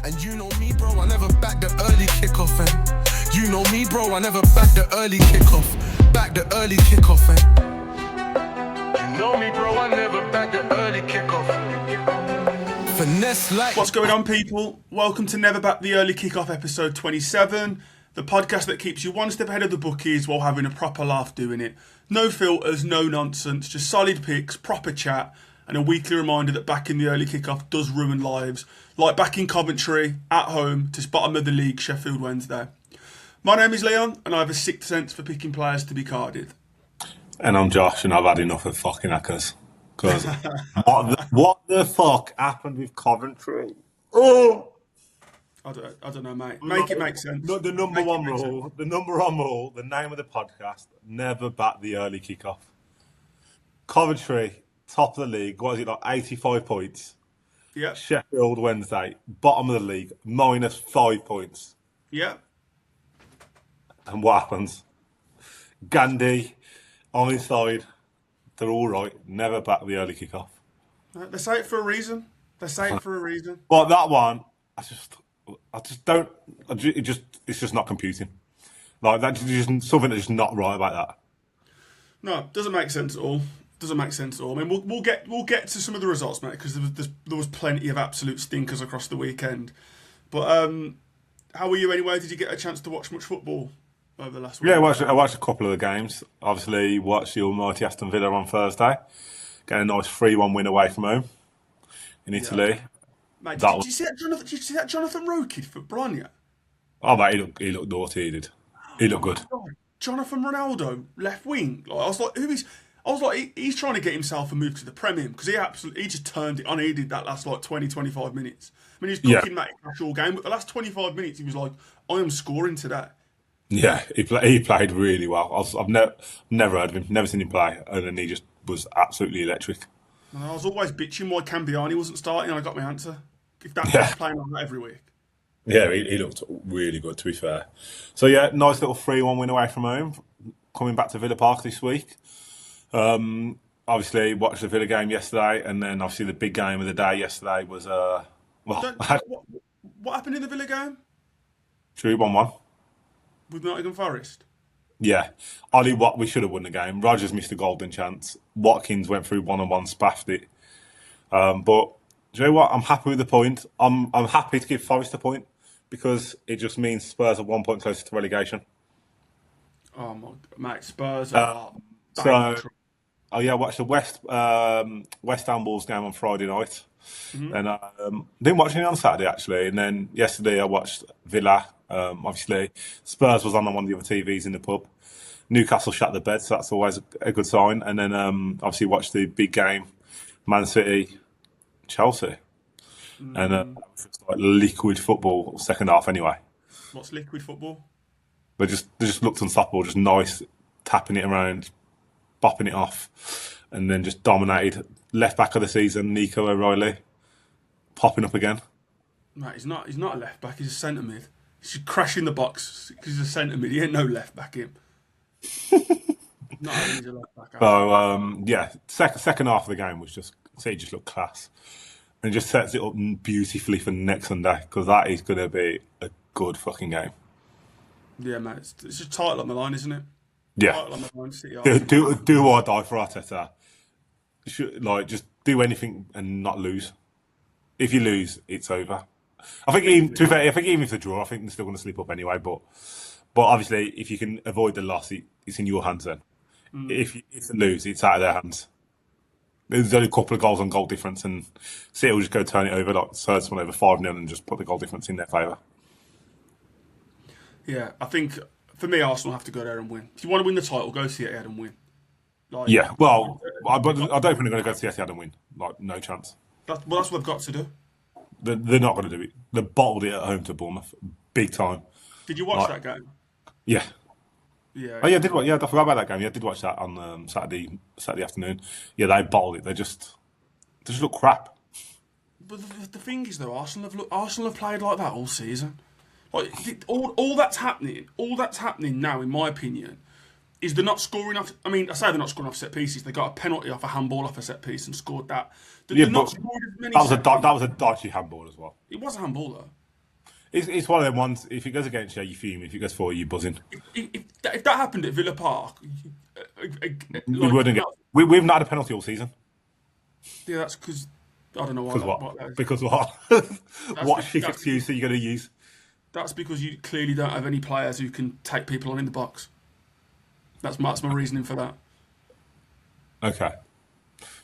And you know me, bro, I never back the early kickoff. And you know me, bro, I never back the early kickoff. Back the early kickoff. And you know me, bro, I never back the early kickoff. Finesse like. What's going on, people? Welcome to Never Back the Early Kickoff, episode 27. The podcast that keeps you one step ahead of the bookies while having a proper laugh doing it. No filters, no nonsense, just solid picks, proper chat, and a weekly reminder that backing the early kickoff does ruin lives, like backing Coventry at home to bottom of the league Sheffield Wednesday. My name is Leon, and I have a sixth sense for picking players to be carded. And I'm Josh, and I've had enough of fucking Accas. Because what the fuck happened with Coventry? Oh! I don't know, mate. Make it make sense. The number one rule, the name of the podcast, never bat the early kickoff. Coventry, top of the league, what is it, like 85 points? Yeah. Sheffield Wednesday, bottom of the league, minus 5 points. Yeah. And what happens? Gandhi, on his side, they're all right, never bat the early kickoff. They say it for a reason. But that one, I just don't. It's just not computing. Like that's just something that's just not right about that. No, doesn't make sense at all. I mean, we'll get to some of the results, mate, because there was plenty of absolute stinkers across the weekend. But how were you anyway? Did you get a chance to watch much football over the last week? Yeah, I watched a couple of the games. Obviously, watched the almighty Aston Villa on Thursday, getting a nice 3-1 win away from home in Italy. Yeah. Mate, did you see that Jonathan Rowe kid for Bologna? Oh, mate, he looked naughty. He did. He looked good. God. Jonathan Ronaldo, left wing. Like, I was like, he's trying to get himself a move to the Premier because he just turned it on. He did that last 20-25 minutes. I mean, he's cooking Matty Cash all game, but the last 25 minutes he was like, I am scoring today. Yeah, he played really well. I've never heard of him, never seen him play, and then he just was absolutely electric. And I was always bitching why Cambiani wasn't starting, and I got my answer. If that's playing on that every week. Yeah, he looked really good, to be fair. So, yeah, nice little 3-1 win away from home. Coming back to Villa Park this week. Obviously, watched the Villa game yesterday, and then obviously the big game of the day yesterday was... what happened in the Villa game? Drew 1-1. With Nottingham Forest? Yeah. We should have won the game. Rodgers missed a golden chance. Watkins went through one-on-one, spaffed it. But... do you know what? I'm happy with the point. I'm happy to give Forest a point because it just means Spurs are 1 point closer to relegation. Oh my, mate, Spurs are. I watched the West Ham Wolves game on Friday night, and didn't watch any on Saturday actually. And then yesterday I watched Villa. Obviously, Spurs was on one of the other TVs in the pub. Newcastle shut the bed, so that's always a good sign. And then obviously watched the big game, Man City. Chelsea, and it's like liquid football second half anyway. What's liquid football? They just looked unstoppable, just nice, tapping it around, bopping it off, and then just dominated. Left back of the season, Nico O'Reilly, popping up again. Mate, he's not a left back. He's a centre mid. He should crash in the box because he's a centre mid. He ain't no left back him. No, he's a left back. So second half of the game was just. He just looked class. And just sets it up beautifully for next Sunday because that is going to be a good fucking game. Yeah, mate. It's just title on the line, isn't it? Yeah. Title on the line, City do or die for Arteta. Just do anything and not lose. If you lose, it's over. I think even if they draw, I think they're still going to slip up anyway. But obviously, if you can avoid the loss, it's in your hands then. If they lose, it's out of their hands. There's only a couple of goals on goal difference, and City will just go turn it over, like Spurs won over 5-0 and just put the goal difference in their favour. Yeah, I think for me, Arsenal have to go there and win. If you want to win the title, go see Etihad and win. Yeah, well, I don't think they're going to go to Etihad and win. Like, no chance. That's what they've got to do. They're not going to do it. They bottled it at home to Bournemouth, big time. Did you watch that game? Yeah. Yeah. Oh yeah, I did watch. Yeah, I forgot about that game. Yeah, I did watch that on Saturday afternoon. Yeah, they bottled it. They just look crap. But the thing is, though, Arsenal have played like that all season. Like all that's happening now, in my opinion, is they're not scoring off. I mean, I say they're not scoring off set pieces. They got a penalty off a handball off a set piece and scored that. They're not scoring as many. That was a dodgy handball as well. It was a handball though. It's one of them ones. If it goes against you, you fume. If it goes for you, you're buzzing. If that happened at Villa Park, We like, wouldn't get. We've not had a penalty all season. yeah, that's because I don't know why. Because what? that is. Because what? What shit excuse are you going to use? That's because you clearly don't have any players who can take people on in the box. That's my reasoning for that. Okay.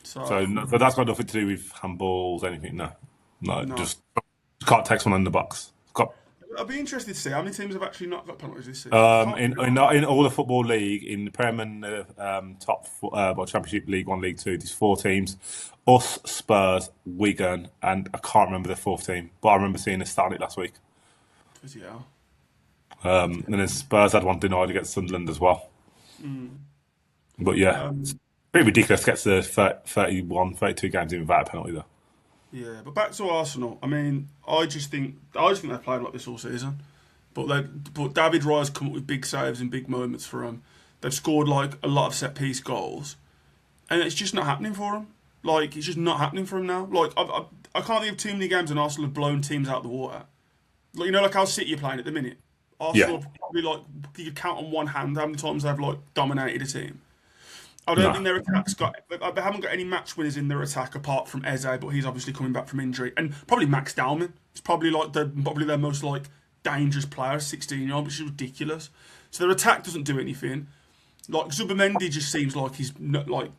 So that's got nothing to do with handballs, anything. No. Just can't take someone in the box. I'd be interested to see how many teams have actually not got penalties this season. In all the football league, in the Prem and the Championship League 1, League 2, there's 4 teams. Us, Spurs, Wigan, and I can't remember the 4th team, but I remember seeing a stat on it last week. Yeah. And then Spurs had one denied against Sunderland as well. But yeah, it's pretty ridiculous to get to 31, 32 games in without a penalty though. Yeah, but back to Arsenal. I mean, I just think they played like this all season. But David Raya's come up with big saves and big moments for them. They've scored like a lot of set piece goals, and it's just not happening for them. Like it's just not happening for them now. Like I can't think of too many games when Arsenal have blown teams out of the water. Like like how City are playing at the minute. Arsenal probably like you could count on one hand how many times they've like dominated a team. I don't think their attack's they haven't got any match winners in their attack apart from Eze, but he's obviously coming back from injury, and probably Max Dowman. It's probably like their most like dangerous player, 16-year-old, which is ridiculous. So their attack doesn't do anything. Like Zubimendi just seems like he's not, like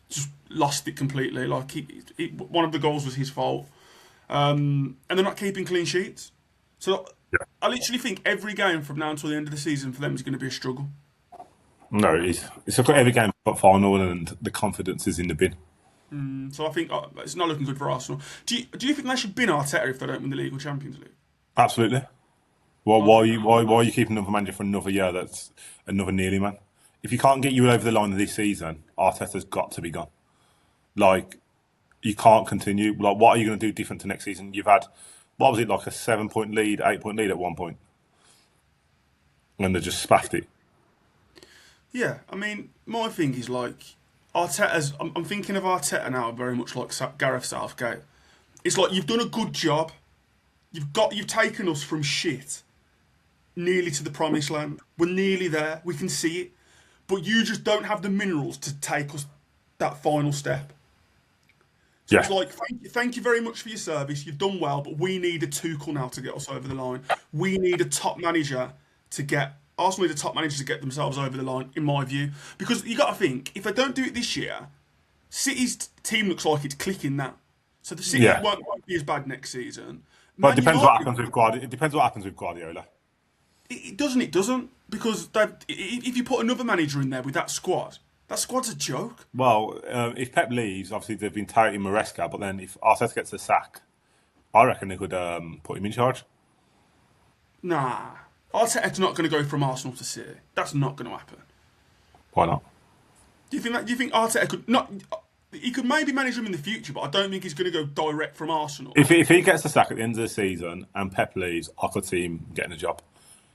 just lost it completely. Like one of the goals was his fault, and they're not keeping clean sheets. So I literally think every game from now until the end of the season for them is going to be a struggle. No, it's like every game but final, and the confidence is in the bin. So I think it's not looking good for Arsenal. Do you think they should bin Arteta if they don't win the league or Champions League? Absolutely. Why are you keeping another manager for another year? That's another nearly man. If you can't get you over the line this season, Arteta's got to be gone. Like you can't continue. Like what are you going to do different to next season? You've had what was it like a 7-point lead, 8-point lead at one point, and they just spaffed it. Yeah, I mean, my thing is like Arteta's. I'm thinking of Arteta now very much like Gareth Southgate. It's like you've done a good job. You've taken us from shit nearly to the promised land. We're nearly there. We can see it, but you just don't have the minerals to take us that final step. So it's like thank you very much for your service. You've done well, but we need a Tuchel now to get us over the line. We need a top manager to get. Arsenal need a top manager to get themselves over the line, in my view. Because you got to think, if they don't do it this year, City's team looks like it's clicking now. So the City won't be as bad next season. But it depends what happens with Guardiola. It depends what happens with Guardiola. It doesn't. Because if you put another manager in there with that squad's a joke. Well, if Pep leaves, obviously they've been touting Maresca, but then if Arteta gets the sack, I reckon they could put him in charge. Nah. Arteta's not going to go from Arsenal to City. That's not going to happen. Why not? Do you think Arteta could not? He could maybe manage them in the future, but I don't think he's going to go direct from Arsenal. If he gets the sack at the end of the season and Pep leaves, I could see him getting a job.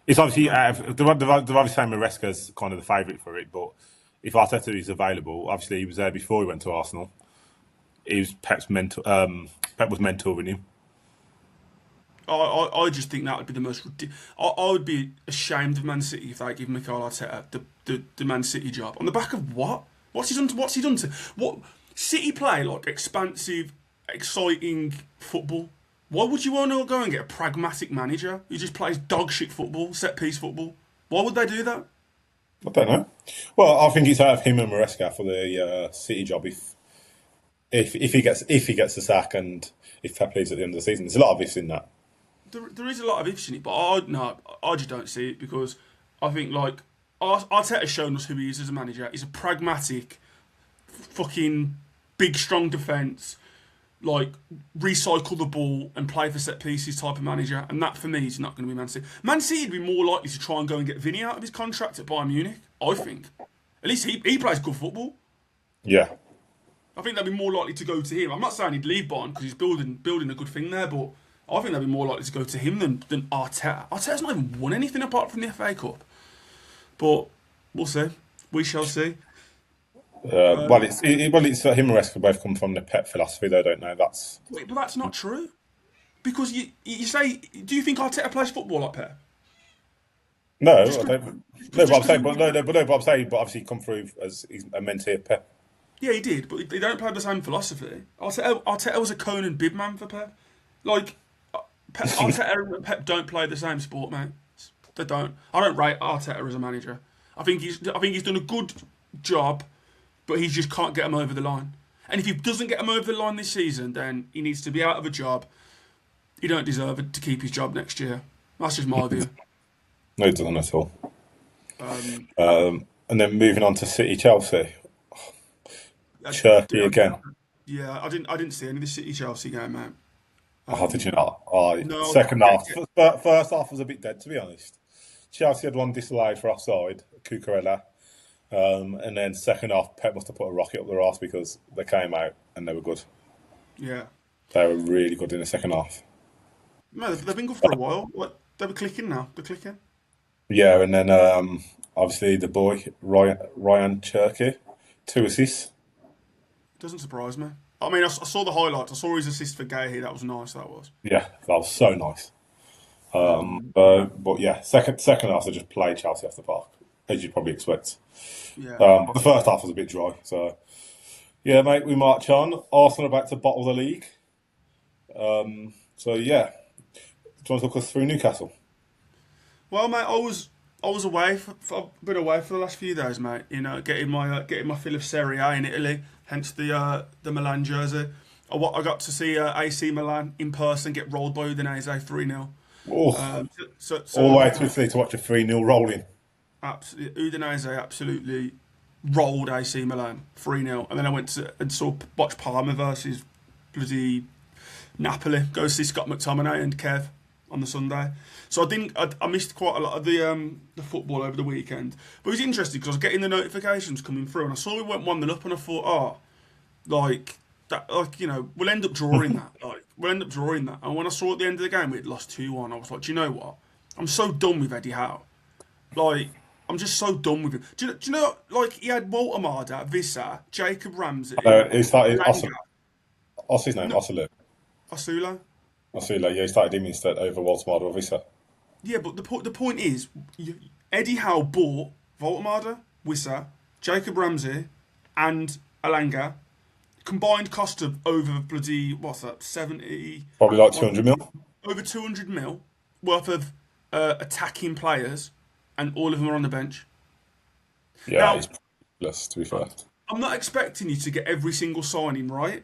It's obviously they're obviously saying Maresca's kind of the favourite for it, but if Arteta is available, obviously he was there before he went to Arsenal. He was Pep's mentor. Pep was mentoring him. I just think that would be the most ridiculous. I would be ashamed of Man City if they give Mikel Arteta the Man City job. On the back of what? What's he done to? What City play like expansive, exciting football? Why would you want to go and get a pragmatic manager who just plays dog shit football, set piece football? Why would they do that? I don't know. Well, I think it's out of him and Maresca for the City job if he gets the sack and if Pep leaves at the end of the season. There's a lot of ifs in that. There is a lot of ifs in it, but I just don't see it because I think like Arteta's shown us who he is as a manager. He's a pragmatic, fucking big, strong defence, like recycle the ball and play for set pieces type of manager. And that for me is not going to be Man City. Man City would be more likely to try and go and get Vinny out of his contract at Bayern Munich. I think. At least he plays good football. Yeah. I think they'd be more likely to go to him. I'm not saying he'd leave Bayern because he's building a good thing there, but I think they'd be more likely to go to him than Arteta. Arteta's not even won anything apart from the FA Cup. But we'll see. We shall see. It's him and Maresca both come from the Pep philosophy, though, don't they? But that's not true. Because you say, do you think Arteta plays football like Pep? No, I Just don't. 'cause- No, just but I'm 'cause saying, but I'm saying, but obviously, he come through as he's a mentee of Pep. yeah, he did, but they don't play the same philosophy. Arteta was a Conan bib man for Pep. Like, Arteta and Pep don't play the same sport, mate. They don't. I don't rate Arteta as a manager. I think he's done a good job, but he just can't get him over the line. And if he doesn't get him over the line this season, then he needs to be out of a job. He don't deserve it to keep his job next year. That's just my view. No, he doesn't at all. Um, And then moving on to City Chelsea, I- Turkey again. Yeah, I didn't see any of the City Chelsea game, mate. Oh, did you not? Oh, No, second half. First half was a bit dead, to be honest. Chelsea had one disallowed for offside, Cucurella. And then second half, Pep must have put a rocket up their arse because they came out and they were good. Yeah, They were really good in the second half. no, they've been good for a while. What they were clicking now? They're clicking. Yeah, and then obviously the boy, Ryan Cherky, 2 assists. Doesn't surprise me. I mean, I saw the highlights. I saw his assist for Gay here. That was nice. That was. Yeah, that was so nice. But yeah, second half they just played Chelsea off the park, as you'd probably expect. Yeah. The first half was a bit dry, so yeah, mate, we march on. Arsenal are about to bottle the league. So yeah, do you want to talk us through Newcastle? Well, mate, I was away. I've been away for the last few days, mate. You know, getting my fill of Serie A in Italy. Hence the Milan jersey. I got to see AC Milan in person get rolled by Udinese 3-0. Oh, So all the way to Italy to watch a 3-0 rolling. absolutely, Udinese absolutely rolled AC Milan 3-0, and then I went and watched Parma versus bloody Napoli. Go see Scott McTominay and Kev on the Sunday. So I missed quite a lot of the football over the weekend. But it was interesting because I was getting the notifications coming through, and I saw we went 1-0 up, and I thought, we'll end up drawing that. We'll end up drawing that. And when I saw at the end of the game we had lost 2-1, I was like, do you know what? I'm so done with Eddie Howe. I'm just so done with him. Do you know, he had Walter Marda, Vissa, Jacob Ramsey. He started what's his name? No. Osula. Asula. Yeah, he started him instead over Walter Vissa. Yeah, but the point is, Eddie Howe bought Voltamada, Wissa, Jacob Ramsey, and Alanga. Combined cost of over bloody 70. Probably like 200 mil. Over 200 mil worth of attacking players, and all of them are on the bench. Yeah, Now, he's ridiculous, to be fair. I'm not expecting you to get every single signing right,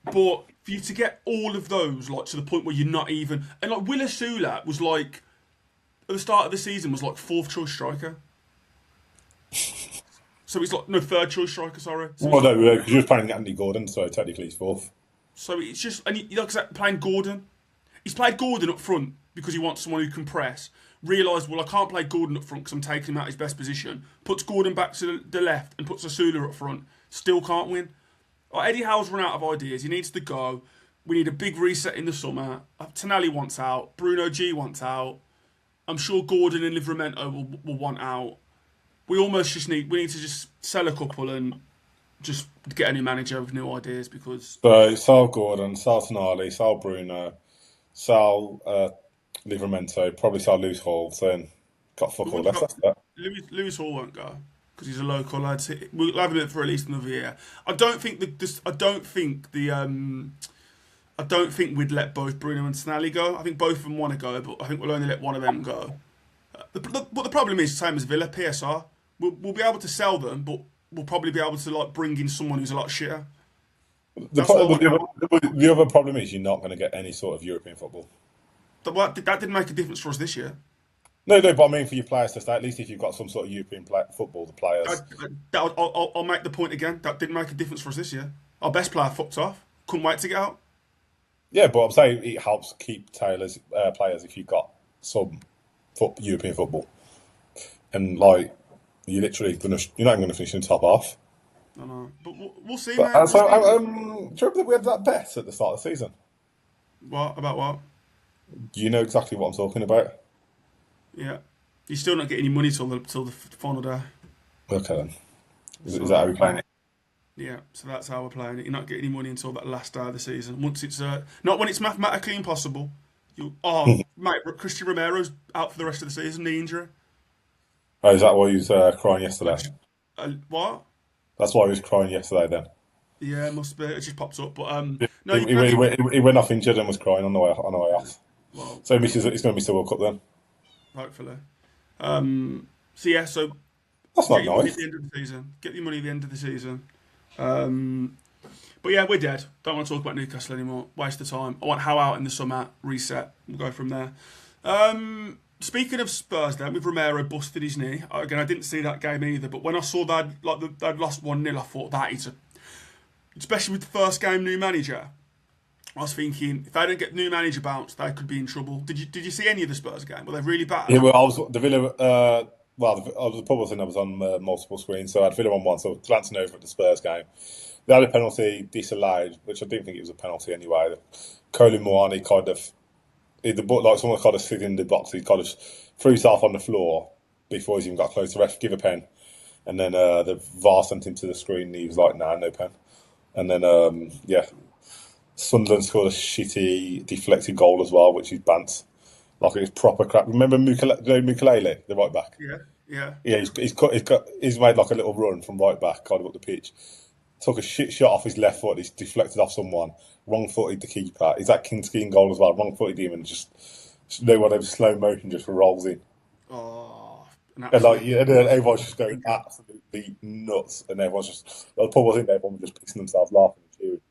but for you to get all of those, to the point where you're not even, and Will Asula was at the start of the season was fourth choice striker. So he's third choice striker, sorry. So Well, no, because you was playing Anthony Gordon, so technically he's fourth. So it's just, and playing Gordon. He's played Gordon up front because he wants someone who can press. Realised, I can't play Gordon up front because I'm taking him out of his best position. Puts Gordon back to the left and puts Asula up front. Still can't win. Eddie Howe's run out of ideas. He needs to go. We need a big reset in the summer. Tonali wants out. Bruno G wants out. I'm sure Gordon and Livramento will want out. We need to just sell a couple and just get a new manager with new ideas because... So, Sal Gordon, Sal Tonali, Sal Bruno, Sal Livramento, probably Sal Lewis Hall, then got fuck all left after that. Lewis Hall won't go because he's a local lad. We'll have him for at least another year. I don't think we'd let both Bruno and Tonali go. I think both of them want to go, but I think we'll only let one of them go. But the problem is the same as Villa, PSR. We'll be able to sell them, but we'll probably be able to bring in someone who's a lot shitter. The other problem is you're not going to get any sort of European football. That didn't make a difference for us this year. No, but I mean for your players to stay, at least if you've got some sort of European football, the players... I'll make the point again. That didn't make a difference for us this year. Our best player fucked off. Couldn't wait to get out. Yeah, but I'm saying it helps keep players if you've got some European football. And you're literally you're not even going to finish in the top half. I know, but we'll see. But, Man. do you remember that we had that bet at the start of the season? What about what? Do you know exactly what I'm talking about? Yeah, you're still not getting any money till the final day. Okay then. Is that how we're playing it? Yeah, so that's how we're playing it. You're not getting any money until that last day of the season. Once it's not when it's mathematically impossible. Mate, Christian Romero's out for the rest of the season, knee injury. Oh, is that why he was crying yesterday? What? That's why he was crying yesterday then. Yeah, must be. It just pops up. But no, He, you he, can he, only, went, he went off injured and was crying on the way off. well, So he's going to miss the World Cup then. hopefully. So yeah, so That's get not your money at nice. the end of the season. Get your money at the end of the season. But yeah, we're dead. Don't want to talk about Newcastle anymore. Waste of time. I want Howe out in the summer. Reset. We'll go from there. Speaking of Spurs, then with Romero busted his knee. Again, I didn't see that game either. But when I saw they'd lost 1-0, I thought that is especially with the first game new manager. I was thinking if they don't get new manager bounce, they could be in trouble. Did you see any of the Spurs game? Were they really bad? Yeah, well, I was the Villa. I was the public thing. I was on multiple screens, so I had Villa on one. So glancing over at the Spurs game, they had a penalty disallowed, which I didn't think it was a penalty anyway. Colin Moani kind of, like someone kind of sitting in the box, he kind of threw himself on the floor before he even got close. The ref give a pen, and then the VAR sent him to the screen. And he was like, "Nah, no pen." And then Sunderland scored a shitty deflected goal as well, which is bants. Like it was proper crap. Remember Mukalele, the right back? Yeah. Yeah, he's made like a little run from right back, kind of up the pitch. Took a shit shot off his left foot. He's deflected off someone. Wrong-footed the keeper. Is that King Skiing goal as well? Wrong-footed him and just no one over slow motion just rolls in. Oh, And then everyone's just going absolutely nuts. And everyone's just the pub was in there. Everyone was just pissing themselves laughing and cheering.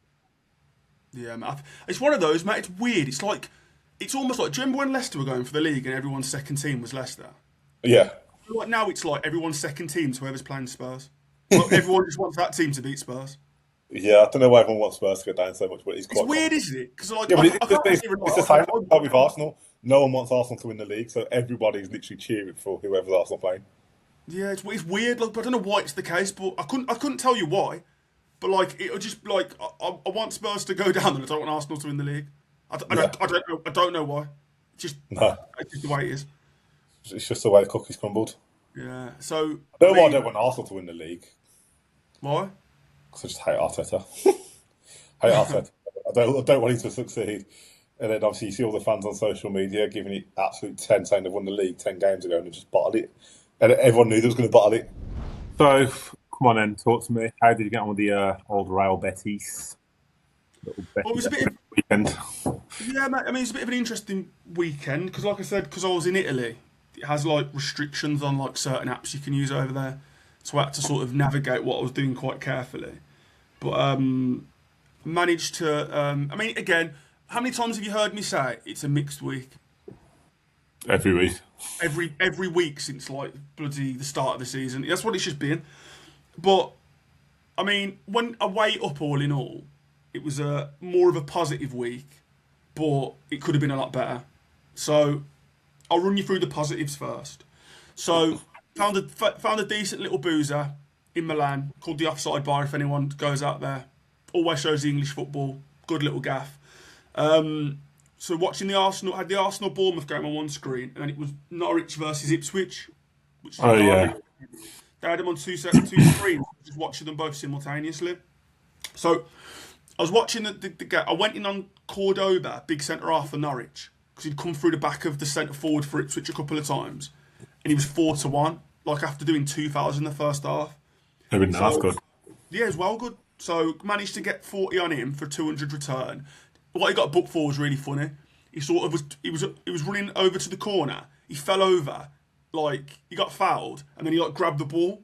yeah, mate. It's one of those, mate. It's weird. It's almost like, do you remember when Leicester were going for the league and everyone's second team was Leicester? Yeah. Like now it's like everyone's second team's whoever's playing Spurs. Like everyone just wants that team to beat Spurs. Yeah, I don't know why everyone wants Spurs to go down so much, but it's quite It's weird, isn't it? Because like, Yeah, but I can't it's even the same with Arsenal. No one wants Arsenal to win the league, so everybody's literally cheering for whoever's Arsenal playing. Yeah, it's weird. Like, I don't know why it's the case, but I couldn't tell you why. But like, it just like I want Spurs to go down, and I don't want Arsenal to win the league. I don't know why. It's just the way it is. It's just the way the cookies crumbled. Yeah. So I don't want Arsenal to win the league. Why? Because I just hate Arteta. Hate Arteta. I don't want him to succeed. And then obviously you see all the fans on social media giving it absolute 10, saying they've won the league 10 games ago and they just bottled it. And everyone knew they was going to bottle it. So, come on then, talk to me. How did you get on with the old Real Betis? Well, it was a bit of, Weekend. yeah, mate. I mean, it's a bit of an interesting weekend because, like I said, because I was in Italy, it has like restrictions on like certain apps you can use over there. So I had to sort of navigate what I was doing quite carefully. But managed to. I mean, again, how many times have you heard me say it's a mixed week? Every week. Every week since like bloody the start of the season. That's what it's just been. But I mean, when I weigh up all in all, it was a more of a positive week, but it could have been a lot better. So I'll run you through the positives first. So found a decent little boozer in Milan called the Offside Bar. If anyone goes out there, always shows the English football. Good little gaff. So watching had the Arsenal Bournemouth game on one screen, and then it was Norwich versus Ipswich. Which Yeah. They had them on two screens, just watching them both simultaneously. So I was watching the game. I went in on Cordoba, big centre half for Norwich, because he'd come through the back of the centre forward for Ipswich a couple of times, and he was 4-1, like after doing 2 fouls in the first half. That's good. Yeah, it was well good. So managed to get 40 on him for 200 return. What he got booked for was really funny. He was running over to the corner. He fell over, like he got fouled, and then he like grabbed the ball.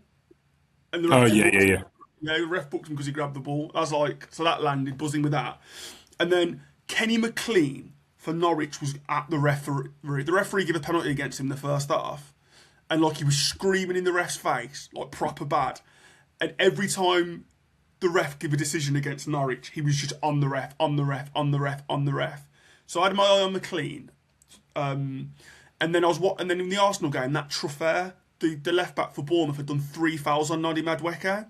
And the ref Yeah. Yeah, the ref booked him because he grabbed the ball. I was like, so that landed, buzzing with that. And then Kenny McLean for Norwich was at the referee. The referee gave a penalty against him in the first half, and like he was screaming in the ref's face, like proper bad. And every time the ref gave a decision against Norwich, he was just on the ref. So I had my eye on McLean. And then in the Arsenal game, that Truffert, the left back for Bournemouth, had done 3 fouls on Nodi Madueke.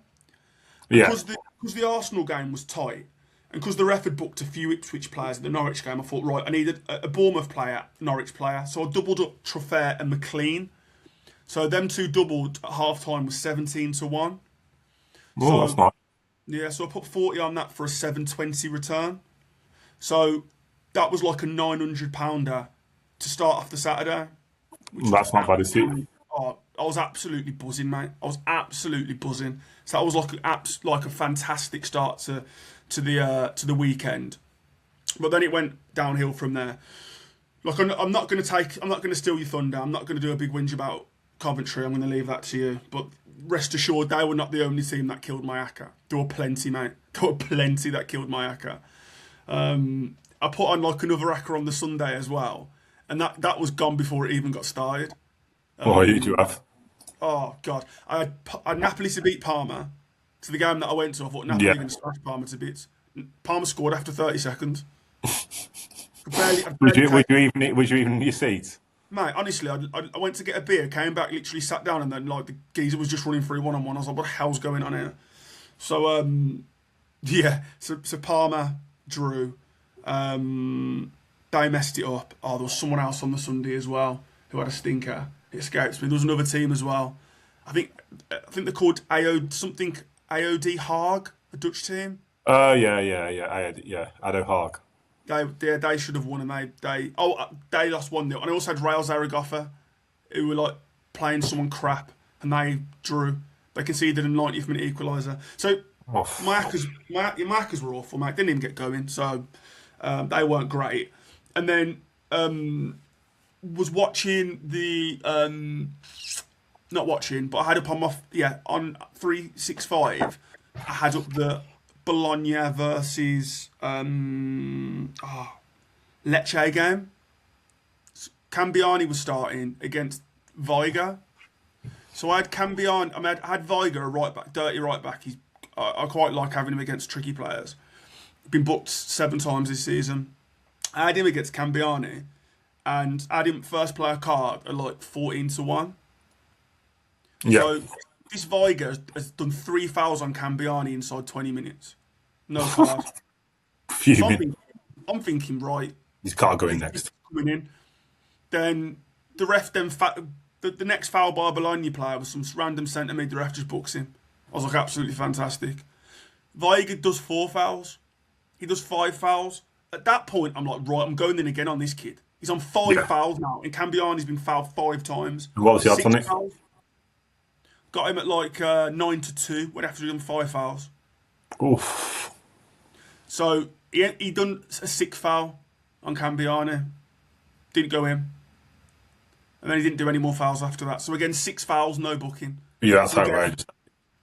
Yeah. Because the Arsenal game was tight, and because the ref had booked a few Ipswich players in the Norwich game, I thought, right, I needed a Bournemouth player, Norwich player. So I doubled up Truffert and McLean. So them two doubled at half time was 17-1. Oh, that's nice. Yeah, so I put 40 on that for a 720 return. So that was like a £900 to start off the Saturday, which was That's not bad, is it? oh, I was absolutely buzzing, mate. I was absolutely buzzing. So that was like a fantastic start to the weekend. But then it went downhill from there. Like I'm not going to steal your thunder. I'm not going to do a big whinge about Coventry. I'm going to leave that to you. But rest assured, they were not the only team that killed my Acca. There were plenty, mate. There were plenty that killed my Acca. I put on like another Acca on the Sunday as well, and that was gone before it even got started. What did you have? Oh God, I had Napoli to beat Parma. To the game that I went to, I thought Napoli Yeah. going to smash Parma to bits. Parma scored after 30 seconds. I Was barely was you even in your seat? Mate, honestly, I went to get a beer, came back, literally sat down, and then like the geezer was just running through one-on-one. I was like, what the hell's going on here? So yeah, so Parma drew. They messed it up. Oh, there was someone else on the Sunday as well who had a stinker. It escapes me. There was another team as well. I think they're called AOD Haag, a Dutch team. Yeah. Ado Haag. They should have won, and they lost 1-0. And I also had Real Zaragoza, who were like playing someone crap, and they drew. They conceded a 90th minute equaliser. So my Accas were awful, mate. Didn't even get going, so they weren't great. And then was watching the not watching, but I had up on on 365. I had up the Bologna versus Lecce game. Cambiani was starting against Viga. So I had Cambiani. I had Viga, a right back, dirty right back. I quite like having him against tricky players. Been booked 7 times this season. I had him against Cambiani, and I had him first player card at like 14-1. Yeah. So this Viga has done 3 fouls on Cambiani inside 20 minutes. No card. So I'm thinking, right. He's got to go in next. Coming in. Then the ref the next foul by a Bologna player was some random centre mid. The ref just books him. I was like, absolutely fantastic. Viga does 4 fouls. He does 5 fouls. At that point, I'm like, right, I'm going in again on this kid. He's on 5 fouls now, and Cambiani's been fouled 5 times. What was the odds on it? Fouls. Got him at like 9-2 when after he done 5 fouls. Oof. So he done a 6th foul on Cambiani. Didn't go in. And then he didn't do any more fouls after that. So again, 6 fouls, no booking. Yeah, that's So outrageous.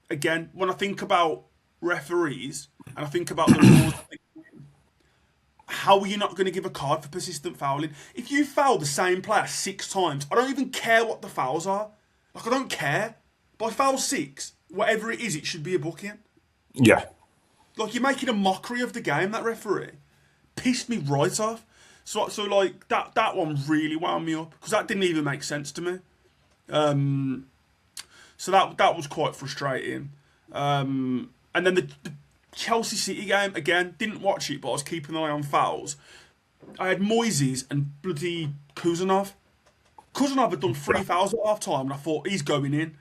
again, when I think about referees and I think about the rules, how are you not going to give a card for persistent fouling? If you foul the same player 6 times, I don't even care what the fouls are. Like, I don't care. By foul 6, whatever it is, it should be a booking. Yeah. Like, you're making a mockery of the game, that referee. Pissed me right off. So like, that one really wound me up, because that didn't even make sense to me. So that was quite frustrating. And then the Chelsea City game, again, didn't watch it, but I was keeping an eye on fouls. I had Moises and bloody Kuzanov. Kuzanov had done 3 fouls at half time, and I thought, he's going in.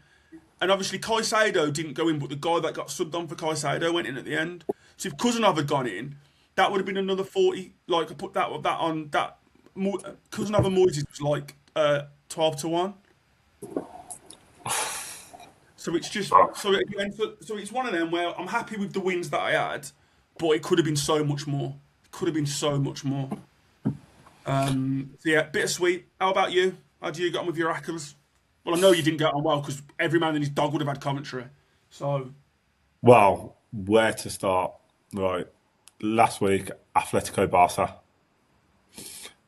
And obviously Caicedo didn't go in, but the guy that got subbed on for Caicedo went in at the end. So if Kuzanov had gone in, that would have been another 40. Like, I put that on that. Kuzanov and Moises was like 12-1. So it's just so it's one of them where I'm happy with the wins that I had, but it could have been so much more. It could have been so much more. So yeah, bittersweet. How about you? How do you get on with your Accas? Well, I know you didn't get on well because every man and his dog would have had Coventry. So, Well, where to start? Right. Last week, Atletico Barca.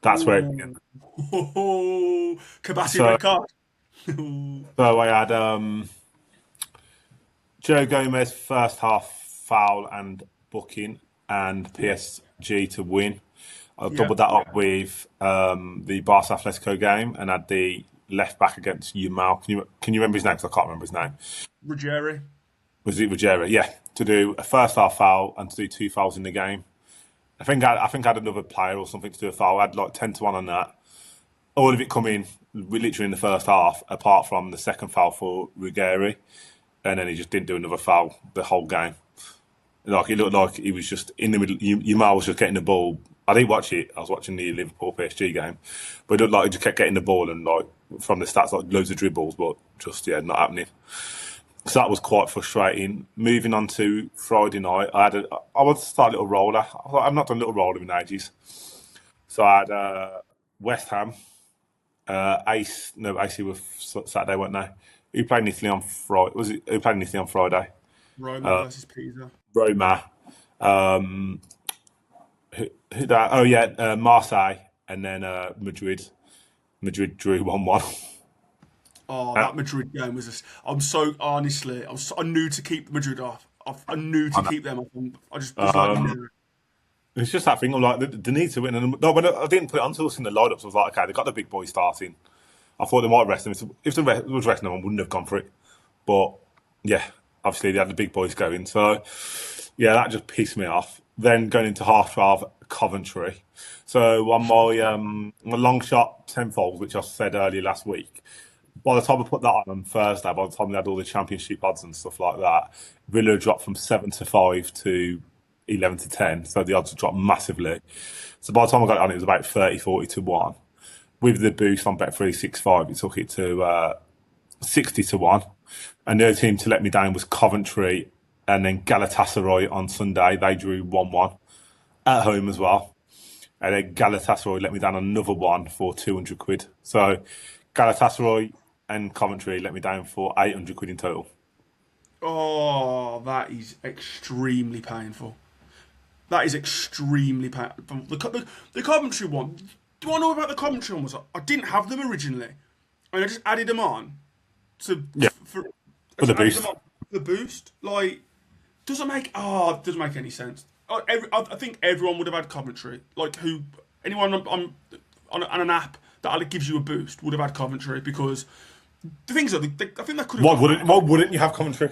That's where it began. Kabassi So- red card. So I had Joe Gomez first half foul and booking, and PSG to win. I doubled that up with the Barca Atletico game and had the left back against Yamal. Can you remember his name? Because I can't remember his name. Ruggieri. Was it Ruggieri? Yeah, to do a first half foul and to do 2 fouls in the game. I think I had another player or something to do a foul. I had like 10-1 on that. All of it coming literally in the first half, apart from the second foul for Ruggieri, and then he just didn't do another foul the whole game. Like it looked like he was just in the middle. Yamal was just getting the ball. I didn't watch it. I was watching the Liverpool PSG game, but it looked like he just kept getting the ball and like from the stats like loads of dribbles, but just not happening. So that was quite frustrating. Moving on to Friday night, I wanted to start a little roller. I thought I've not done a little roller in ages, so I had West Ham, AC were Saturday, weren't they? Who played in Italy on Friday? Who played in Italy on Friday? Roma versus Pisa. Roma. Who that? Oh yeah, Marseille, and then Madrid. Madrid drew 1-1. Oh, that Madrid game was. I knew to keep Madrid off. I knew to keep them off. I just was like, no. It's just that thing of like they need to win. And no, when I didn't put it onto us in the lineups, I was like, okay, they got the big boys starting. I thought they might rest them. If the rest was resting them, I wouldn't have gone for it. But yeah, obviously they had the big boys going. So yeah, that just pissed me off. Then going into half 12, Coventry. So on my long shot tenfold, which I said earlier last week, by the time I put that on Thursday, by the time we had all the championship odds and stuff like that, Villa dropped from 7-5 to 11-10. So the odds dropped massively. So by the time I got it on, it was about 30-40 to 1. With the boost on Bet365, it took it to 60 to 1. And the other team to let me down was Coventry, and then Galatasaray on Sunday. They drew 1-1 at home as well. And then Galatasaray let me down another one for 200 quid. So Galatasaray and Coventry let me down for 800 quid in total. Oh, that is extremely painful. That is extremely painful. The Coventry one. Do I know about the Coventry one? I didn't have them originally, and I just added them on for the boost. The boost, like, doesn't make any sense. I think everyone would have had Coventry. Like, anyone on an app that gives you a boost would have had Coventry, because the things are, I think they could have. Why wouldn't you have Coventry?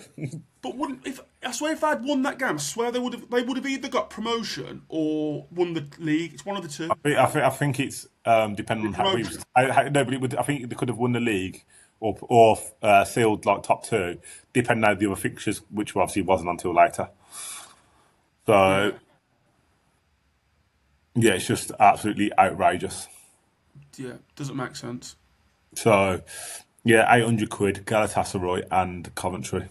But if I'd won that game, I swear they would have either got promotion or won the league. It's one of the two. I think it's depending on how. I think they could have won the league or sealed like top two, depending on the other fixtures, which obviously wasn't until later. So yeah, it's just absolutely outrageous. Yeah, doesn't make sense. So yeah, 800 quid, Galatasaray and Coventry.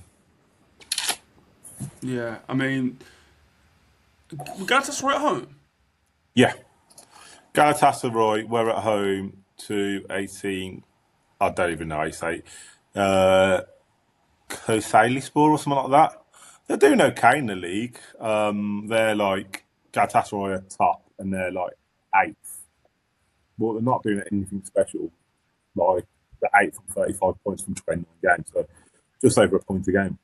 Yeah, I mean, Galatasaray at home? Yeah. Galatasaray were at home to 18, I don't even know how you say it, Kocaelispor or something like that. They're doing okay in the league. They're like, Galatasaray are top and they're like 8th. But they're not doing anything special. Like, they're 8th from 35 points from 29 games, so just over a point a game.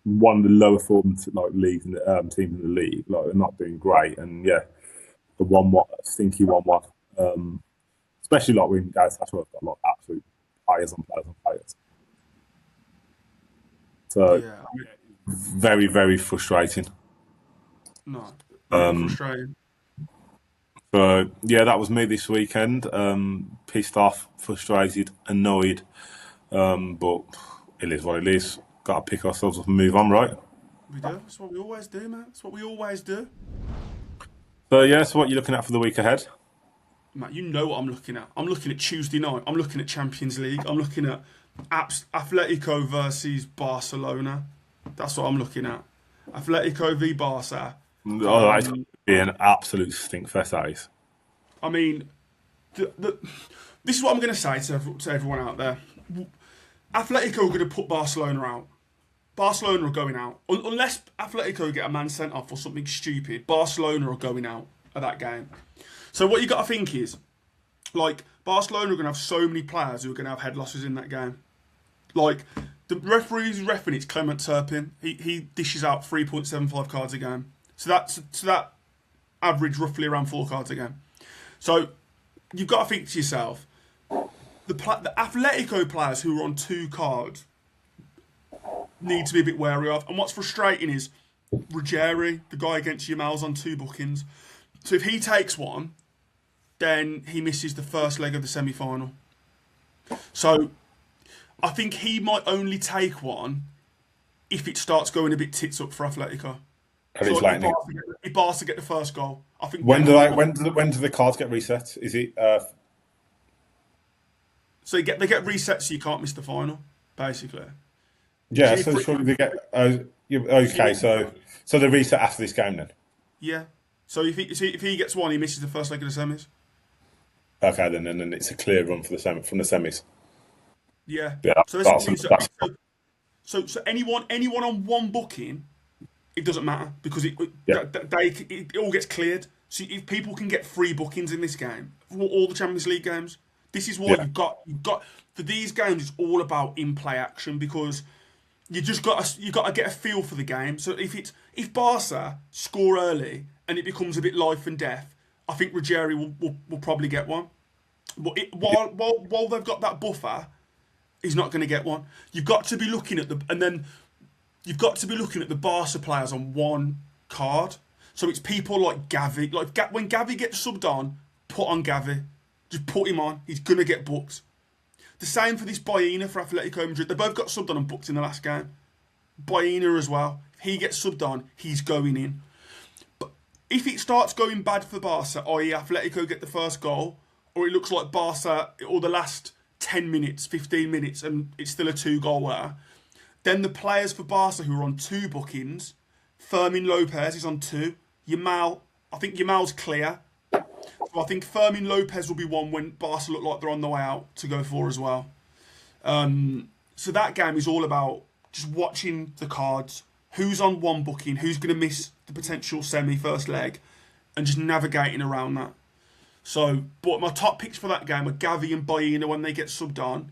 One of the lower formed leagues in the teams in the league. Like, they're not doing great, and yeah, the 1-1 stinky 1-1. Especially like when guys have got like absolute players on players. So Yeah. very, very frustrating. No, frustrating. So yeah, that was me this weekend. Pissed off, frustrated, annoyed. But it is what it is. Got to pick ourselves up and move on, right? We do. That's what we always do, man. That's what we always do. So yeah, so what are you looking at for the week ahead? Matt, you know what I'm looking at. I'm looking at Tuesday night. I'm looking at Champions League. I'm looking at Atletico versus Barcelona. That's what I'm looking at. Atletico v Barca. Oh, that's going to be an absolute stinkfest, that is. I mean, this is what I'm going to say to everyone out there. Atletico are going to put Barcelona out. Barcelona are going out. Unless Atletico get a man sent off or something stupid, Barcelona are going out of that game. So what you got to think is, like, Barcelona are going to have so many players who are going to have head losses in that game. Like, the referee's reffing, it's Clement Turpin. He dishes out 3.75 cards a game. So that average roughly around 4 cards a game. So you've got to think to yourself, the Atletico players who are on 2 cards need to be a bit wary of. And what's frustrating is Ruggieri, the guy against Yamal's on 2 bookings. So if he takes one, then he misses the first leg of the if it starts going a bit tits up for Atletico. And So it's like, lightning. if Barca get the first goal, I think. When do the cards get reset? Is it? So they get reset, so you can't miss the final, basically. Yeah. See, So surely they get. Okay. So they reset after this game then. Yeah. So if he gets one, he misses the first leg of the semis. Okay, then and then it's a clear run for from the semis. Yeah. Yeah, So so anyone on one booking, it doesn't matter because it all gets cleared. So if people can get free bookings in this game for all the Champions League games, this is why you've got for these games. It's all about in-play action because you got to get a feel for the game. So if Barca score early and it becomes a bit life and death, I think Ruggieri will probably get one. But while they've got that buffer, he's not going to get one. You've got to be looking at the Barca players on one card. So it's people like Gavi. Like when Gavi gets subbed on, put on Gavi. Just put him on. He's going to get booked. The same for this Baena for Atletico Madrid. They both got subbed on and booked in the last game. Baena as well. If he gets subbed on, he's going in. But if it starts going bad for Barca, i.e. Atletico get the first goal, or it looks like Barca, or the last 10 minutes, 15 minutes, and it's still a 2-goal winner, then the players for Barca who are on 2 bookings, Fermin Lopez is on 2, I think Yamal's clear. So I think Fermin Lopez will be one when Barca look like they're on the way out to go for as well. So that game is all about just watching the cards, who's on one booking, who's going to miss the potential semi-first leg, and just navigating around that. So, but my top picks for that game are Gavi and Baena when they get subbed on.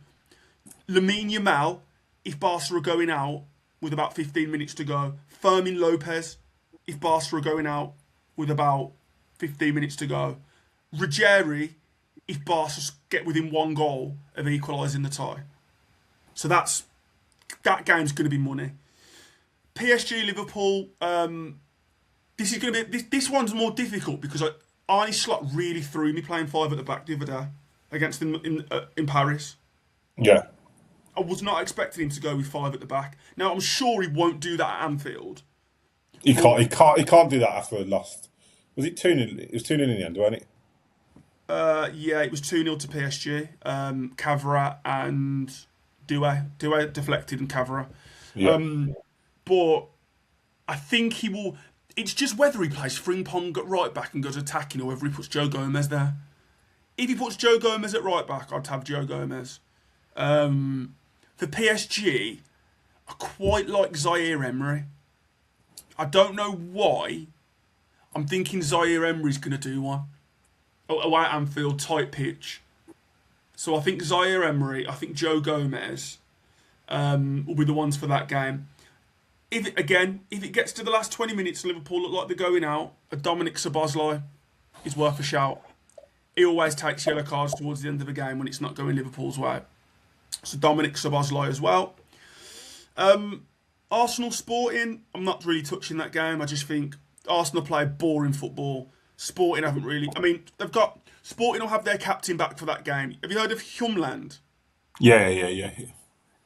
Lamine Yamal, if Barca are going out with about 15 minutes to go. Fermin Lopez, if Barca are going out with about 15 minutes to go. Ruggieri, if Barca get within 1 goal of equalising the tie. So that game's going to be money. PSG Liverpool. This is going to be this one's more difficult because Arne Slot really threw me playing 5 at the back the other day against them in Paris. Yeah. I was not expecting him to go with 5 at the back. Now I'm sure he won't do that at Anfield. He can't do that after a loss. Was it 2-0? It was 2-0 in the end, wasn't it? Yeah, it was 2-0 to PSG. Cavra and Doué. Doué deflected and Cavra. Yeah. But I think he will. It's just whether he plays Frimpong at right back and goes attacking, or whether he puts Joe Gomez there. If he puts Joe Gomez at right back, I'd have Joe Gomez. For PSG, I quite like Zaire Emery. I don't know why. I'm thinking Zaire Emery's going to do one. Away at Anfield, tight pitch. So I think Zaire Emery, I think Joe Gomez will be the ones for that game. If it gets to the last 20 minutes, Liverpool look like they're going out, a Dominic Szoboszlai is worth a shout. He always takes yellow cards towards the end of the game when it's not going Liverpool's way. So Dominic Szoboszlai as well. Arsenal Sporting, I'm not really touching that game. I just think Arsenal play boring football. Sporting haven't really. I mean, Sporting will have their captain back for that game. Have you heard of Hjumland? Yeah.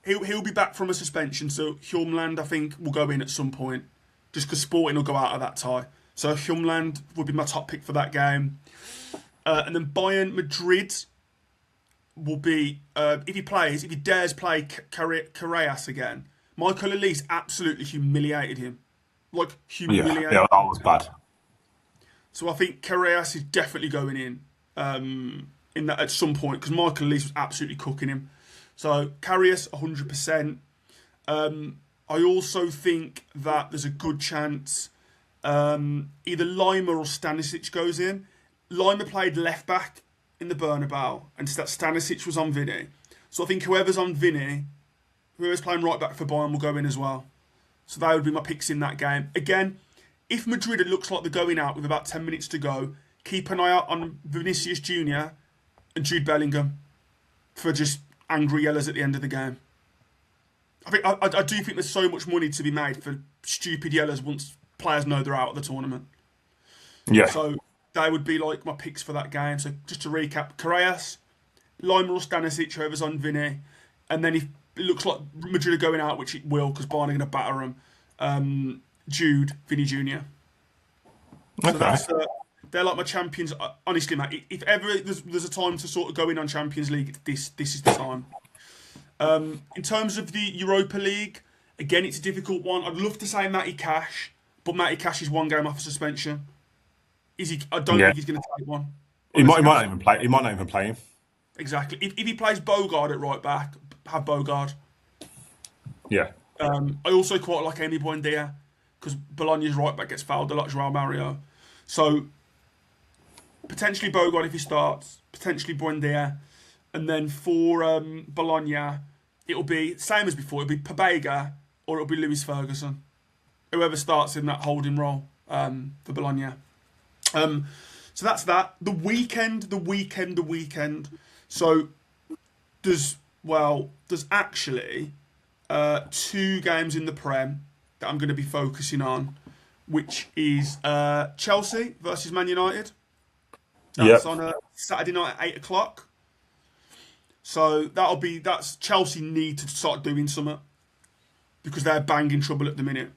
He'll be back from a suspension, so Hjumland I think will go in at some point, just because Sporting will go out of that tie. So Hjumland would be my top pick for that game, and then Bayern Madrid will be if he dares play Carreras again. Michael Elise absolutely humiliated him, humiliated. Yeah, that was bad. So I think Carreras is definitely going in that at some point because Michael Elise was absolutely cooking him. So Carreras 100%. I also think that there's a good chance either Lima or Stanisic goes in. Lima played left back in the Bernabeu, and Stanisic was on Vinny. So I think whoever's on Vinny, whoever's playing right back for Bayern will go in as well. So that would be my picks in that game. Again, if Madrid, it looks like they're going out with about 10 minutes to go, keep an eye out on Vinicius Junior and Jude Bellingham for just angry yellows at the end of the game. I do think there's so much money to be made for stupid yellows once players know they're out of the tournament. Yeah. So they would be like my picks for that game. So just to recap, Carreras, Lima or Stanisic, whoever's on Vinny, and then if it looks like Madrid are going out, which it will, because Bayern are going to batter them. Vinny Jr. So Okay. they're like my champions. Honestly, mate, if ever there's a time to sort of go in on Champions League, this is the time. In terms of the Europa League, again, it's a difficult one. I'd love to say Matty Cash, but Matty Cash is 1 game off of suspension. Is he? I don't Yeah. think he's going to take one. He might not even play. He might not even play him. Exactly. If he plays Bogard at right back, have Bogard. Yeah. I also quite like Emi Buendia because Bologna's right back gets fouled a lot, Joao Mario. So potentially Bogard if he starts, potentially Buendia, and then for Bologna, it'll be same as before. It'll be Pabega or it'll be Lewis Ferguson, whoever starts in that holding role for Bologna. So that's that. The weekend. So there's actually 2 games in the Prem that I'm going to be focusing on, which is Chelsea versus Man United. That's on a Saturday night at 8:00. So that's Chelsea need to start doing something because they're banging trouble at the minute.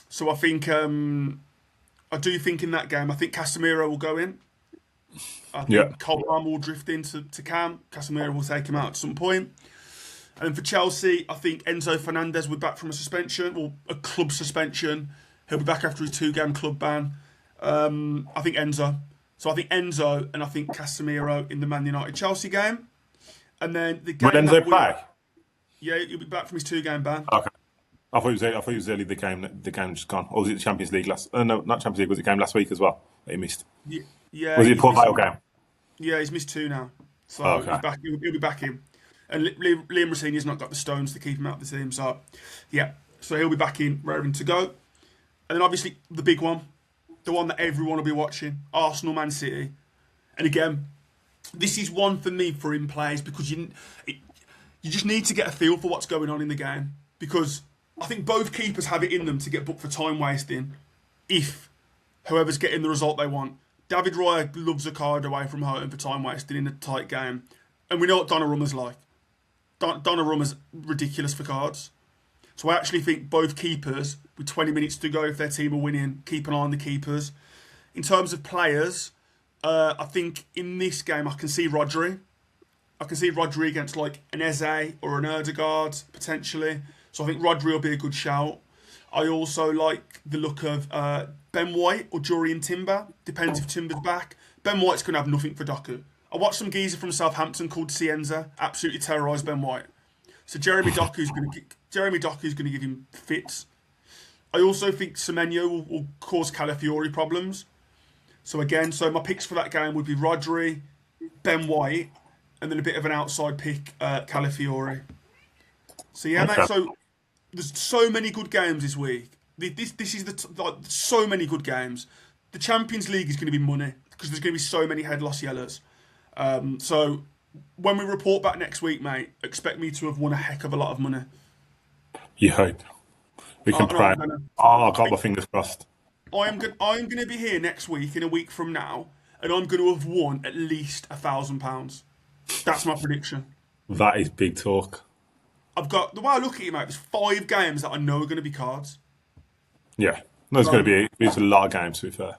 So I think I do think in that game, I think Casemiro will go in. I think Coleman will drift into Cam. Casemiro will take him out at some point. And then for Chelsea, I think Enzo Fernandez will be back from a suspension, or a club suspension. He'll be back after his 2-game club ban. I think Enzo. So I think Enzo and I think Casemiro in the Man United-Chelsea game. And then the game... Will Enzo play? Yeah, he'll be back from his 2-game ban. Okay. I thought it was early the game just gone. Or was it the Champions League last... no, not Champions League. Was it game last week as well that he missed? Yeah. Was it a Port Vale game? Yeah, he's missed 2 now. So he'll be back in. And Liam Rosenior's not got the stones to keep him out of the team. So, yeah. So he'll be back in, raring to go. And then obviously the big one. The one that everyone will be watching. Arsenal, Man City. And again, this is one for me for in plays because you just need to get a feel for what's going on in the game. Because I think both keepers have it in them to get booked for time wasting if whoever's getting the result they want. David Raya loves a card away from home for time wasting in a tight game. And we know what Donnarumma's like. Donnarumma's ridiculous for cards. So I actually think both keepers, with 20 minutes to go if their team are winning, keep an eye on the keepers. In terms of players, I think in this game I can see Rodri. I can see Rodri against like an Eze or an Erdegaard, potentially. So I think Rodri will be a good shout. I also like the look of Ben White or Jurian Timber. Depends if Timber's back. Ben White's going to have nothing for Doku. I watched some geezer from Southampton called Cienza absolutely terrorise Ben White. So Jeremy Doku's going to give him fits. I also think Semenyo will cause Calafiori problems. So again, my picks for that game would be Rodri, Ben White, and then a bit of an outside pick, Calafiori. So yeah, mate. So there's so many good games this week. This is so many good games. The Champions League is going to be money because there's going to be so many head loss yellers. So when we report back next week, mate, expect me to have won a heck of a lot of money. You hope. We can pray. I got my fingers crossed. I'm going to be here next week, in a week from now, and I'm going to have won at least £1,000. That's my prediction. That is big talk. I've got the way I look at it, mate. There's 5 games that I know are going to be cards. Yeah, there's going to be a lot of games. To be fair.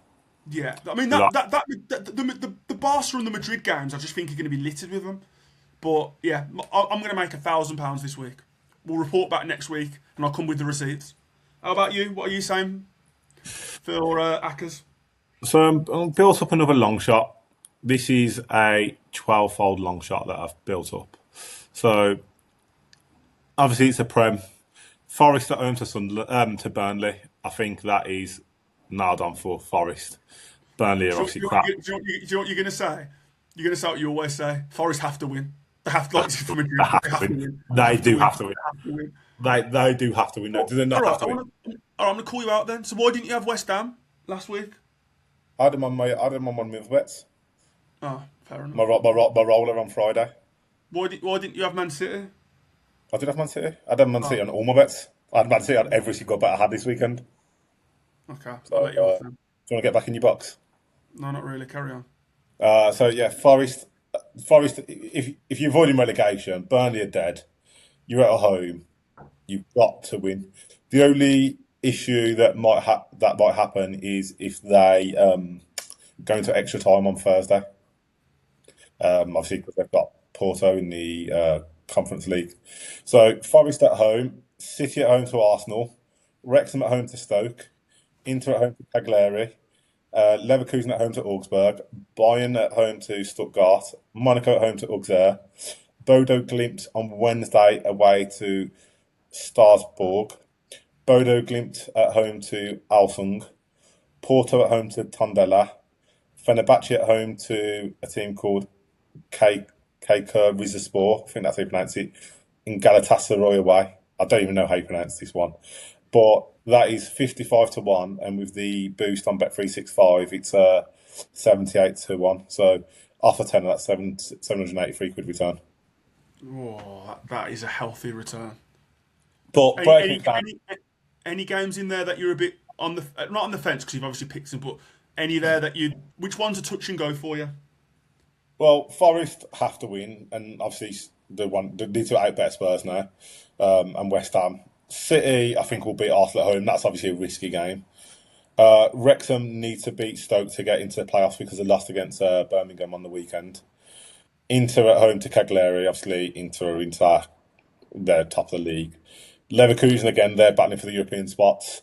Yeah, I mean the Barca and the Madrid games, I just think are going to be littered with them. But yeah, I'm going to make £1,000 this week. We'll report back next week, and I'll come with the receipts. How about you? What are you saying for Acca's? So I'm built up another long shot. This is a 12-fold long shot that I've built up. So obviously it's a Prem. Forest at home to Burnley. I think that is nailed on for Forest. Burnley are obviously crap. Do you know what you're going to say? You're going to say what you always say. Forest have to win. They have to, they have to win. They do have to win. They do have to win. Do they not have to win? I'm going to call you out then. So why didn't you have West Ham last week? I had them on one with bets. Oh, fair enough. My roller on Friday. Why didn't you have Man City? I did have Man City. I had Man City on all my bets. I had Man City on every single bet I had this weekend. Okay. So, I'll let you off then. Do you want to get back in your box? No, not really. Carry on. So yeah, Forest. If you're avoiding relegation, Burnley are dead. You're at home. You've got to win. The only issue that might happen is if they go into extra time on Thursday. Obviously, because they've got Porto in the Conference League. So Forest at home, City at home to Arsenal, Wrexham at home to Stoke, Inter at home to Cagliari, Leverkusen at home to Augsburg, Bayern at home to Stuttgart, Monaco at home to Auxerre, Bodo Glimt on Wednesday away to Strasbourg, Bodo Glimt at home to Alsung, Porto at home to Tondela, Fenerbahce at home to a team called Keika Rizespor. I think that's how you pronounce it. In Galatasaray away. I don't even know how you pronounce this one. But that is 55 to 1. And with the boost on Bet365, it's 78 to 1. So off a tenner, that's 783 quid return. Oh, that is a healthy return. But Any games in there that you're a bit on the not on the fence because you've obviously picked them, but any there that which one's a touch and go for you? well, Forest have to win, and obviously they need to outbet Spurs now, and West Ham. City, I think, will beat Arsenal at home. That's obviously a risky game. Wrexham need to beat Stoke to get into the playoffs because they lost against Birmingham on the weekend. Inter at home to Cagliari, obviously Inter, they're top of the league. Leverkusen again, they're battling for the European spots.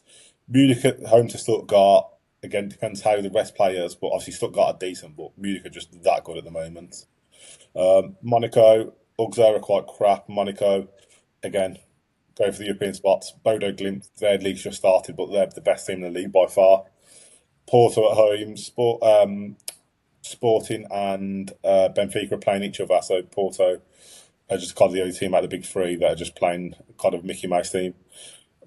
Munich at home to Stuttgart. Again, depends how the rest players, but obviously Stuttgart are decent, but Munich are just that good at the moment. Monaco, Auxerre are quite crap. Monaco, again, go for the European spots. Bodo Glimt, their league's just started, but they're the best team in the league by far. Porto at home, Sporting and Benfica are playing each other, so Porto are just kind of the only team out of the big three that are just playing kind of Mickey Mouse team.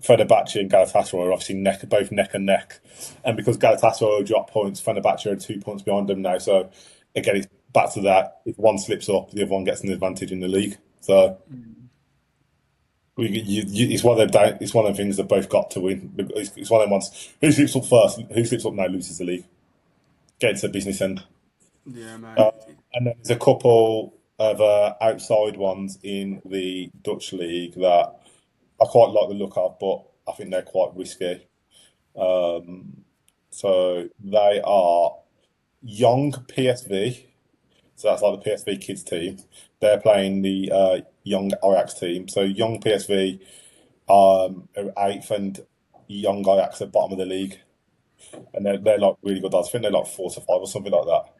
Fenerbahce and Galatasaray are obviously both neck and neck. And because Galatasaray will drop points, Fenerbahce are 2 points behind them now. So again, it's back to that. If one slips up, the other one gets an advantage in the league. So it's one of them. It's one of the things that both got to win. It's one of them ones. Who slips up first? Who slips up now loses the league. Get to the business end. Yeah, man. And then there's a couple of outside ones in the Dutch league that I quite like the look of, but I think they're quite risky. So they are Young PSV. So that's like the PSV kids team. They're playing the Young Ajax team. So Young PSV are 8th and Young Ajax are bottom of the league. And they're like really good odds. I think they're like 4 to 5 or something like that.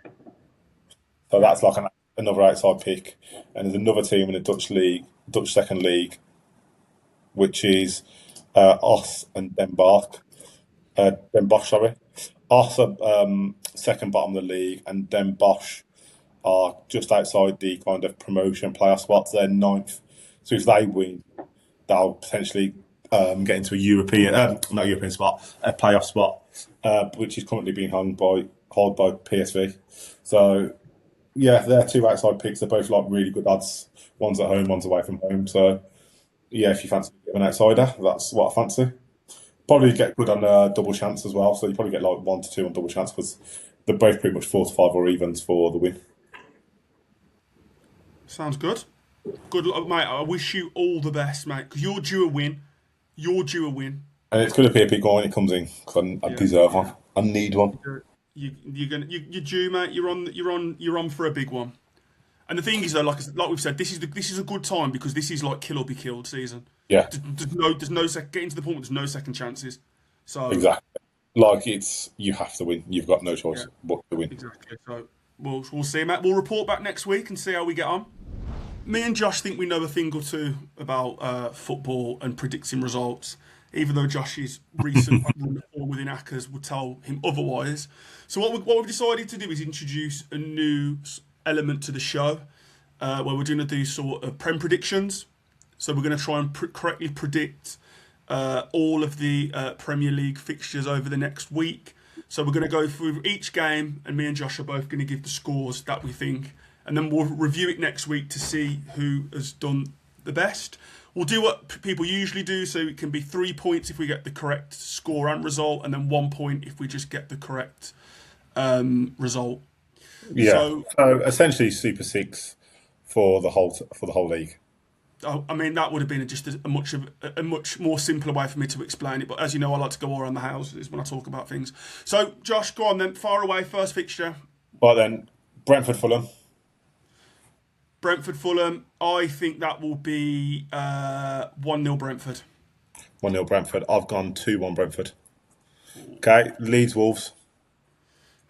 So that's like another outside pick. And there's another team in the Dutch league, Dutch second league, which is Os and Den Bosch. Sorry. Os are second bottom of the league, and Den Bosch are just outside the kind of promotion playoff spots. They're 9th. So if they win, they'll potentially get into a not European spot, a playoff spot, which is currently being held by PSV. So yeah, they're two outside picks. They're both like really good odds. One's at home, one's away from home. So yeah, if you fancy an outsider, that's what I fancy. Probably get good on double chance as well. So you probably get like 1 to 2 on double chance because they're both pretty much 4 to 5 or evens for the win. Sounds good. Good luck, mate. I wish you all the best, mate, because you're due a win. And it's going to be a big one when it comes in because I deserve one. I need one. You're due, mate. You're on for a big one. And the thing is, though, like we've said, this is a good time because this is like kill or be killed season. Yeah. There's no getting to the point where there's no second chances. So exactly, like you have to win. You've got no choice but to win. Exactly. So we'll see, Matt. We'll report back next week and see how we get on. Me and Josh think we know a thing or two about football and predicting results, even though Josh's recent run within Acca's would tell him otherwise. So what we've decided to do is introduce a new element to the show where we're going to do sort of Prem predictions. So we're going to try and correctly predict all of the Premier League fixtures over the next week. So we're going to go through each game, and me and Josh are both going to give the scores that we think, and then we'll review it next week to see who has done the best. We'll do what people usually do, so it can be 3 points if we get the correct score and result, and then 1 point if we just get the correct result. Yeah. So essentially, Super Six for the whole league. I mean, that would have been just a much more simpler way for me to explain it. But as you know, I like to go all around the houses when I talk about things. So, Josh, go on then. Far away, first fixture. Right then, Brentford Fulham. Brentford Fulham. I think that will be 1-0 Brentford. 1-0 Brentford. I've gone 2-1 Brentford. Okay, Leeds Wolves.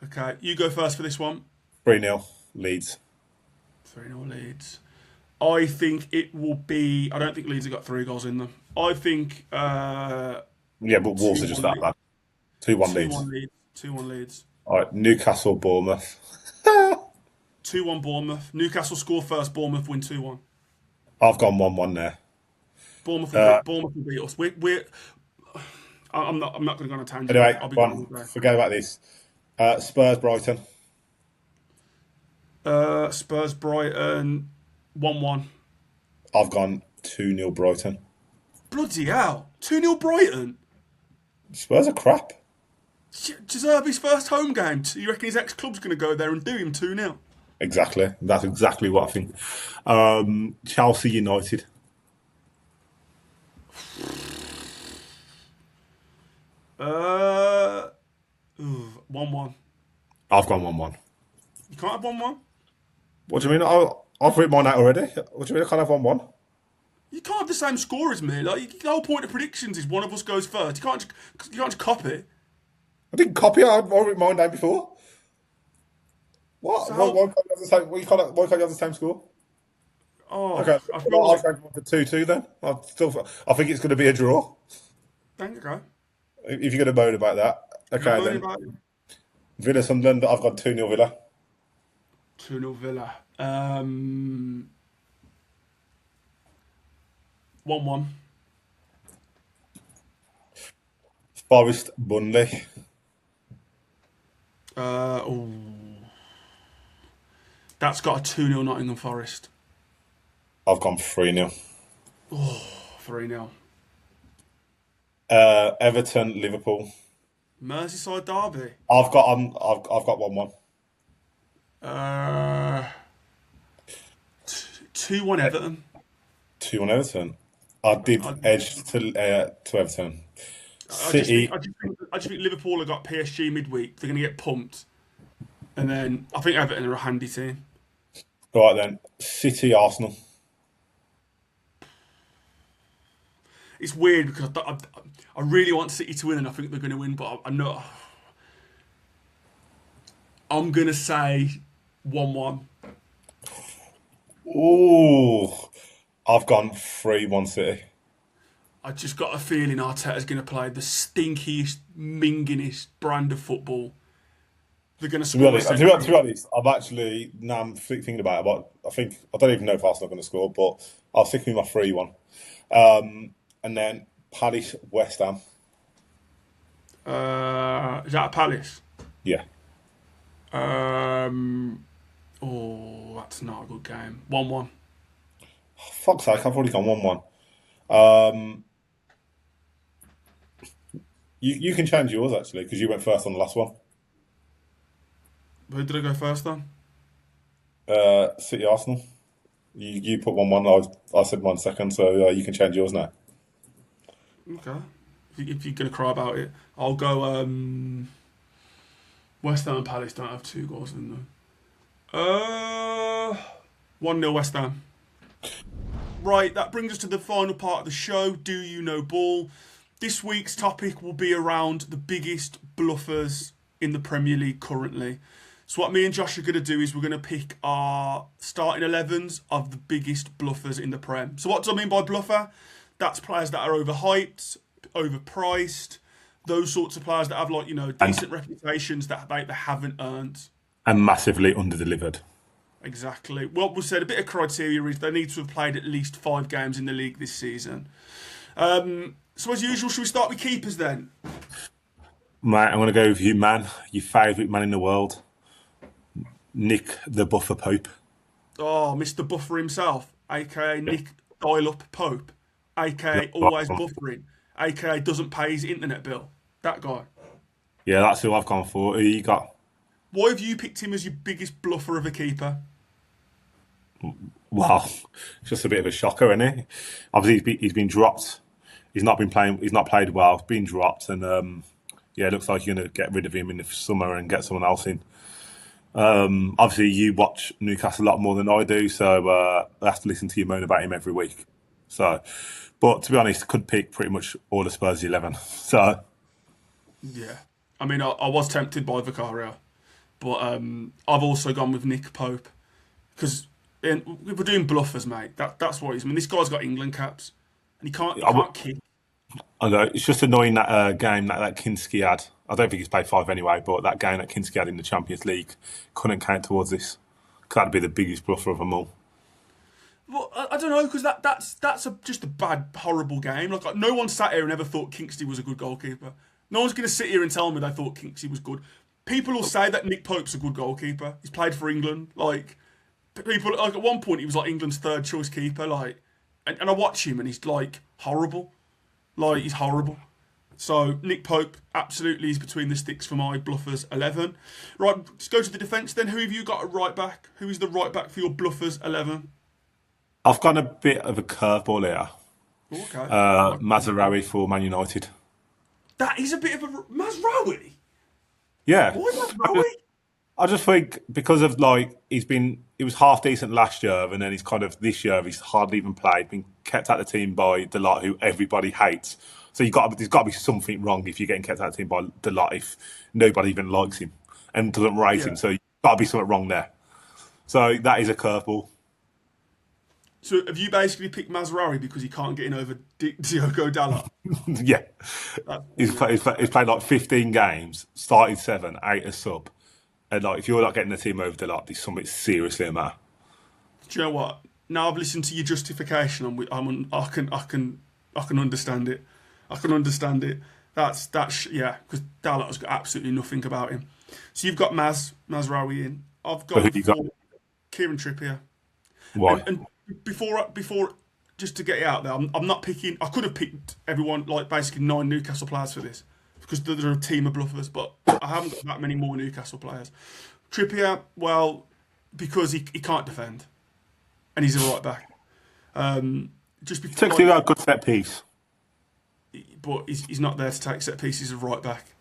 Okay, you go first for this one. 3-0 Leeds. 3-0 Leeds. I think it will be. I don't think Leeds have got 3 goals in them. I think. Yeah, but Wolves are just that bad. 2-1 Leeds. 2-1 Leeds. 2-1 Leeds. All right, Newcastle Bournemouth. 2-1 Bournemouth. Newcastle score first. Bournemouth win 2-1. I've gone 1-1 there. Bournemouth will beat us. I'm not going to go on a tangent. Anyway, I'll be forget about this. Spurs Brighton. Spurs Brighton 1-1. I've gone 2-0 Brighton. Bloody hell! 2-0 Brighton. Spurs are crap. Deserby's first home game. You reckon his ex-club's going to go there and do him 2-0? Exactly. That's exactly what I think. Chelsea United. 1-1. I've gone 1-1. You can't have 1-1? What do you mean? I've written mine out already. What do you mean I can't have 1-1? You can't have the same score as me. Like, the whole point of predictions is one of us goes first. You can't just copy. I didn't copy it. I've written mine down before. What? So Why can't you have the same? Why can't you have the same score? Oh, Okay, I well, I'll like... change one for 2-2 then. I think it's going to be a draw. Thank you, guy. If you're going to moan about that, okay then. Villa Sunderland. I've got 2-0 Villa. 2-0 Villa. 1-1. Forest Burnley. That's got a 2-0 Nottingham Forest. I've gone 3-0. 3-0. Everton Liverpool. Merseyside derby. I've got 1-1. 2-1 Everton. 2-1 Everton. I did edge to Everton. City. I just think Liverpool have got PSG midweek. They're going to get pumped. And then I think Everton are a handy team. Right then. City Arsenal. It's weird because I really want City to win and I think they're going to win, but I know. I'm going to say 1-1. Ooh. I've gone 3-1 City. I just got a feeling Arteta's going to play the stinkiest, mingingest brand of football. They're going to score. To be honest, I'm actually now I'm thinking about it. But I don't even know if Arsenal are going to score, but I'll stick with my 3-1. And then Palace West Ham. Is that a Palace? Yeah. That's not a good game. 1-1. Fuck's sake, I've already gone 1-1. You can change yours actually because you went first on the last one. Who did I go first then? City Arsenal. You put 1-1. I said 1 second, so you can change yours now. Okay. If you're going to cry about it, I'll go. West Ham and Palace don't have 2 goals in them. 1-0 West Ham. Right, that brings us to the final part of the show. Do you know ball? This week's topic will be around the biggest bluffers in the Premier League currently. So what me and Josh are going to do is we're going to pick our starting 11s of the biggest bluffers in the Prem. So what do I mean by bluffer? That's players that are overhyped, overpriced, those sorts of players that have decent reputations that they haven't earned. And massively underdelivered. Exactly. What we said, a bit of criteria is they need to have played at least 5 games in the league this season. So as usual, should we start with keepers then? Mate, I'm going to go with you, man. Your favourite man in the world. Nick the Buffer Pope. Oh, Mr. Buffer himself, a.k.a. Nick Dial-Up Pope, a.k.a. always buffering, a.k.a. doesn't pay his internet bill. That guy. Yeah, that's who I've gone for. Who you got? Why have you picked him as your biggest bluffer of a keeper? Wow, it's just a bit of a shocker, isn't it? Obviously, he's been dropped. He's not been playing. He's not played well. He's been dropped, and yeah, it looks like you're going to get rid of him in the summer and get someone else in. Obviously, you watch Newcastle a lot more than I do, so I have to listen to you moan about him every week. So, but to be honest, I could pick pretty much all the Spurs 11. So, Yeah. I mean, I was tempted by Vicario, but I've also gone with Nick Pope because we're doing bluffers, mate. That's what it is. I mean, this guy's got England caps and he can't kick. I know it's just annoying that game that Kinski had. I don't think he's played five anyway, but that game that Kinski had in the Champions League couldn't count towards this. 'Cause that'd be the biggest bluffer of them all. Well, I don't know because that's just a bad, horrible game. Like no one sat here and ever thought Kingsley was a good goalkeeper. No one's going to sit here and tell me they thought Kingsley was good. People will say that Nick Pope's a good goalkeeper. He's played for England. Like people, like at one point he was like England's third choice keeper. Like, and I watch him and he's like horrible. Like he's horrible. So Nick Pope absolutely is between the sticks for my Bluffers 11. Right, let's go to the defence then. Who have you got at right back? Who is the right back for your Bluffers 11? I've gone a bit of a curveball here. Okay. Mazraoui for Man United. That is a bit of a Mazraoui. Yeah. Why Mazraoui? I just think because of he was half decent last year, and then he's kind of this year he's hardly even played, been kept out of the team by Delot, who everybody hates. So there's got to be something wrong if you're getting kept out of the team by Delot if nobody even likes him and doesn't rate him. So you've got to be something wrong there. So that is a curveball. So have you basically picked Mazraoui because he can't get in over Diogo Dalot? Yeah, he's played like 15 games, started 7, 8 as sub. And like, if you're not getting the team over the lot, there's something seriously the matter. Do you know what? Now I've listened to your justification. I can understand it. I can understand it. That's yeah, because Dalot has got absolutely nothing about him. So you've got Mazraoui in. I've got Kieran Trippier. Why? And before, just to get it out there, I'm not picking. I could have picked everyone, like basically 9 Newcastle players for this because they're a team of bluffers, but I haven't got that many more Newcastle players. Trippier, well, because he can't defend, and he's a right back. Just before, Takes you a good set piece. but he's not there to take set pieces of right back.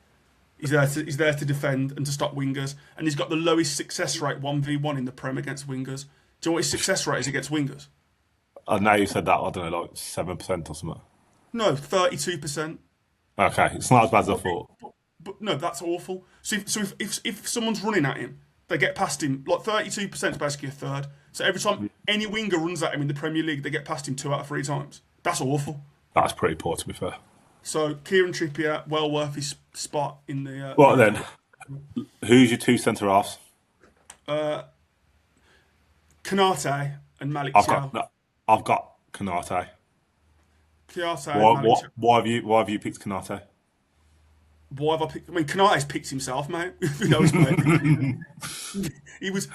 He's there to defend and to stop wingers, and he's got the lowest success rate 1v1 in the Prem against wingers. Do you know what his success rate is against wingers? Now you said that, I don't know, like 7% or something. No, 32%. Okay, it's not as bad as I thought. But no, that's awful. So if someone's running at him, they get past him. Like 32% is basically a third. So every time any winger runs at him in the Premier League, they get past him 2 out of 3 times. That's awful. That's pretty poor, to be fair. So Kieran Trippier, well worth his spot in the. Well then, who's your 2 centre halves? Kanate and Malik Thiaw. I've got Kanate. Kanate and Malik Thiaw. Why have you picked Kanate? Why have I picked? I mean, Kanate's picked himself, mate. He was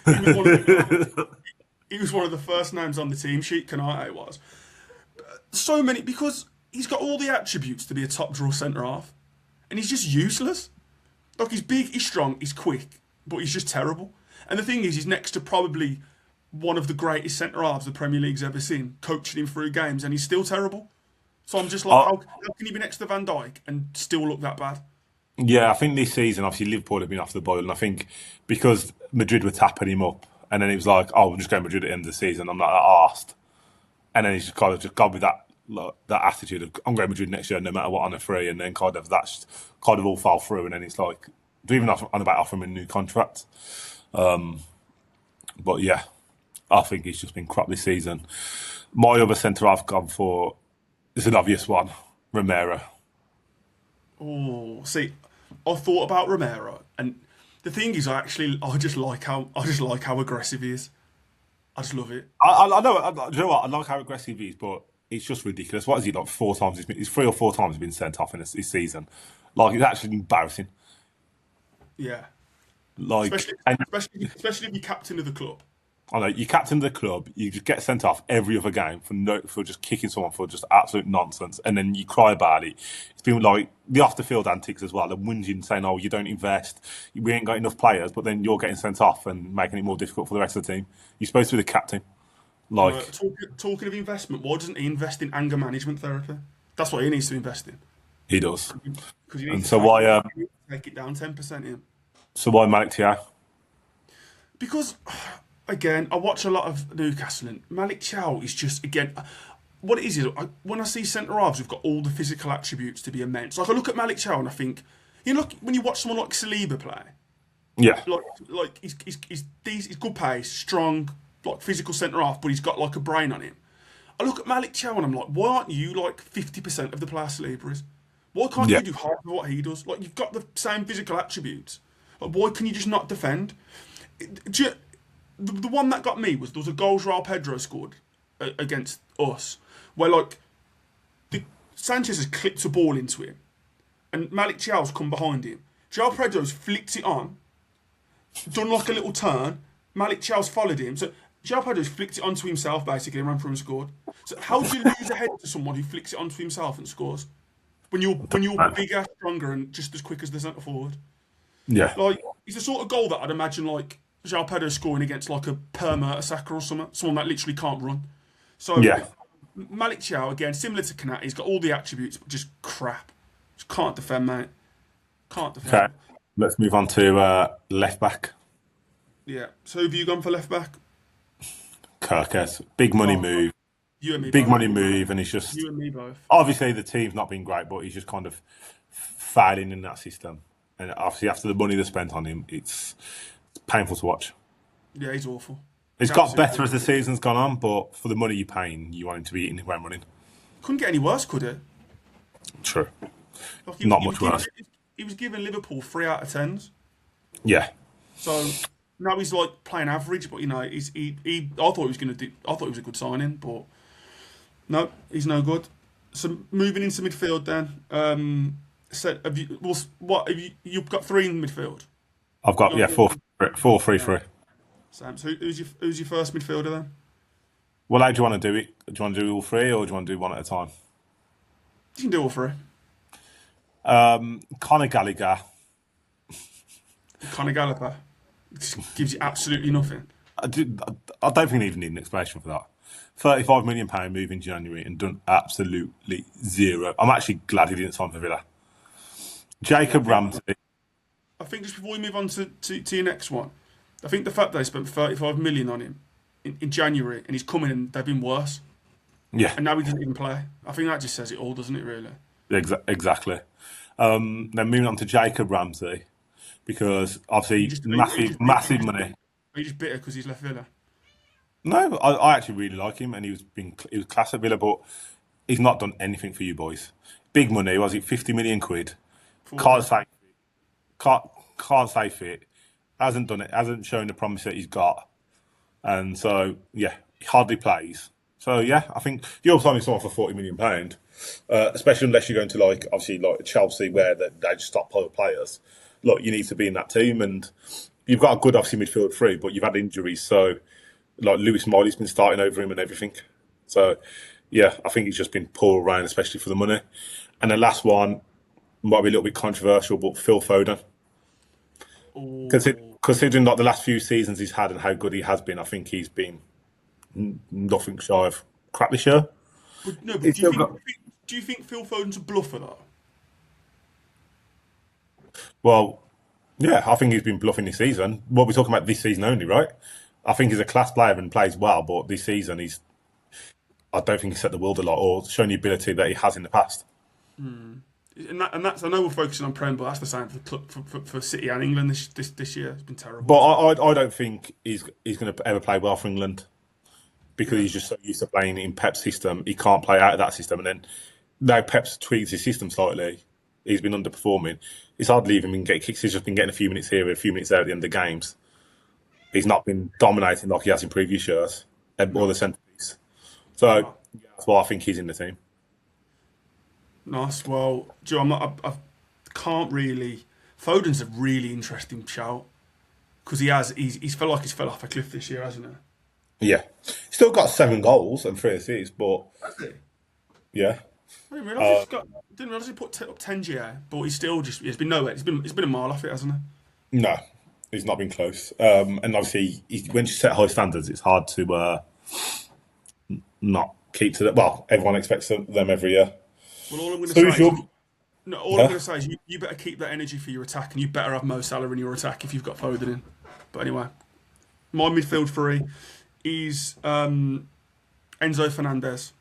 one of the first names on the team sheet. Kanate was so many because he's got all the attributes to be a top draw centre half, and he's just useless. Like he's big, he's strong, he's quick, but he's just terrible. And the thing is, he's next to probably one of the greatest centre halves the Premier League's ever seen, coaching him through games, and he's still terrible. So I'm just like, how can he be next to Van Dijk and still look that bad? Yeah, I think this season, obviously, Liverpool have been off the boil, and I think because Madrid were tapping him up, and then it was like, oh, we'll just go Madrid at the end of the season. I'm not that arsed. And then he's just kind of just gone with that attitude of, I'm going Madrid next year no matter what on a free, and then kind of that's kind of all fell through, and then it's like, they're even on about offering him a new contract. But yeah, I think he's just been crap this season. My other centre I've gone for is an obvious one, Romero. Oh, see, I thought about Romero, and the thing is, I just like how aggressive he is. I just love it. I know. Do you know what? I like how aggressive he is, but it's just ridiculous. What is he like? 4 times? He's 3 or 4 times he's been sent off in this season. Like it's actually embarrassing. Yeah. Like, especially if you're captain of the club. I know you captain the club, you just get sent off every other game for just kicking someone for just absolute nonsense, and then you cry about it. It's been like the off the field antics as well, the whinging saying, "Oh, you don't invest, we ain't got enough players," but then you're getting sent off and making it more difficult for the rest of the team. You're supposed to be the captain. Like, Talking of investment, why doesn't he invest in anger management therapy? That's what he needs to invest in. he does. Because you need And to so why? take it down 10% in. So why Malik Thiaw? Because, again, I watch a lot of Newcastle and Malik Thiaw is just, again, what it is when I see centre halves who've got all the physical attributes to be immense. Like I look at Malik Thiaw and I think, when you watch someone like Saliba play, Yeah, like he's good pace, strong, like physical centre half, but he's got like a brain on him. I look at Malik Thiaw and I'm like, why aren't you like 50% of the player Saliba is? Why can't you do half of what he does? Like you've got the same physical attributes. Like why can you just not defend? The one that got me was there was a goal João Pedro scored against us, where like Sanchez has clipped a ball into him, and Malik Thiaw's come behind him. João Pedro's flicked it on, done like a little turn. Malik Thiaw's followed him, so João Pedro's flicked it onto himself basically and ran through and scored. So how do you lose a head to someone who flicks it onto himself and scores? When you're bigger, stronger, and just as quick as the centre forward. yeah, Like it's the sort of goal that I'd imagine like João Pedro scoring against like a Acca or someone that literally can't run. So yeah. Malik Thiaw again, similar to Kanat, he's got all the attributes, but just crap. Just can't defend, mate. Can't defend. Okay, let's move on to left back. Yeah. So who have you gone for left back? Kirkes, big money move, You and me. big both. money move, and he's just You and me both. obviously the team's not been great, but he's just kind of failing in that system. And obviously after the money they spent on him, it's painful to watch. Yeah, he's awful. It's got better as the season's gone on, but for the money you're paying, you want him to be eating the ground running. Couldn't get any worse, could it? True. Like, Not much worse. He was giving Liverpool 3 out of 10s. Yeah. So now he's like playing average, but I thought he was going to do. I thought he was a good signing, but no, he's no good. So moving into midfield then. You've got 3 in midfield. I've got 4-3-3. Sam, so who's your first midfielder then? Well, how do you want to do it? Do you want to do all 3 or do you want to do one at a time? You can do all 3. Conor Gallagher. Conor Gallagher gives you absolutely nothing. I don't think they even need an explanation for that. £35 million move in January and done absolutely zero. I'm actually glad he didn't sign for Villa. Jacob Ramsey. I think just before we move on to your next one, I think the fact that they spent 35 million on him in January and he's coming and they've been worse. Yeah. And now he doesn't even play. I think that just says it all, doesn't it, really? Exactly. Then moving on to Jacob Ramsey, because obviously massive money. Are you just bitter because he's left Villa? No, I actually really like him, and he was class at Villa, but he's not done anything for you boys. Big money, was it 50 million quid? Can't say fit. Hasn't done it. Hasn't shown the promise that he's got, and so yeah, he hardly plays. So yeah, I think you're signing someone for £40 million, especially unless you're going to obviously Chelsea, where they just stop players. Look, you need to be in that team, and you've got a good obviously midfield 3, but you've had injuries, so Lewis Miley's been starting over him and everything. So yeah, I think he's just been poor around, especially for the money. And the last one might be a little bit controversial, but Phil Foden. Considering the last few seasons he's had and how good he has been, I think he's been nothing shy of crap this year. But do you think Phil Foden's a bluffer though? Well, yeah, I think he's been bluffing this season. What we're talking about this season only, right? I think he's a class player and plays well, but this season I don't think he's set the world a lot or shown the ability that he has in the past. And that's I know we're focusing on Prem, but that's the same for City and England this year. It's been terrible. But I don't think he's going to ever play well for England because he's just so used to playing in Pep's system. He can't play out of that system, and then now Pep's tweaked his system slightly. He's been underperforming. It's hardly even been getting kicks. He's just been getting a few minutes here, a few minutes there at the end of games. He's not been dominating like he has in previous years, or the centrepiece. So that's why I think he's in the team. Nice. Well, Joe, I can't really. Foden's a really interesting shout because he's felt like he's fell off a cliff this year, hasn't he? Yeah, still got 7 goals and 3 assists, but has he? Yeah. I didn't realise he put up 10 GA, but he's still he's been nowhere. He's been a mile off it, hasn't he? No, he's not been close. And obviously, when you set high standards, it's hard to not keep to that. Well, everyone expects them every year. Well, all I'm going to So say who's is, your? all I'm Huh? going to say is you better keep that energy for your attack, and you better have Mo Salah in your attack if you've got Foden in. But anyway, my midfield three is Enzo Fernandez,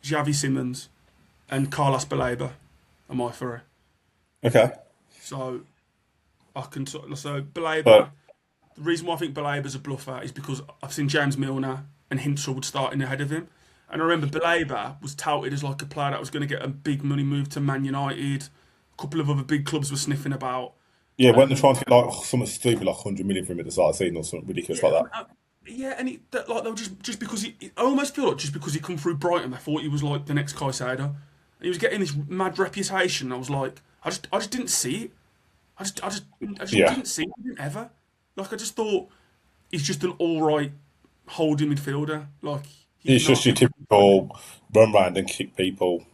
Xavi Simons, and Carlos Baleba are my three. Okay, So Baleba. but The reason why I think Balaba's a bluffer is because I've seen James Milner and Hinshaw starting ahead of him. And I remember Baleba was touted as like a player that was going to get a big money move to Man United. A couple of other big clubs were sniffing about. yeah, weren't they trying to get like something stupid, like 100 million from him at the start of the season or something ridiculous Yeah, like that? and like they were just because I almost feel like just because he come through Brighton, they thought he was like the next Caicedo. He was getting this mad reputation. I was like, I just didn't see it. I just Yeah, didn't see it ever. Like I just thought he's just an all right holding midfielder. Like he's it's just not. your typical run round and kick people.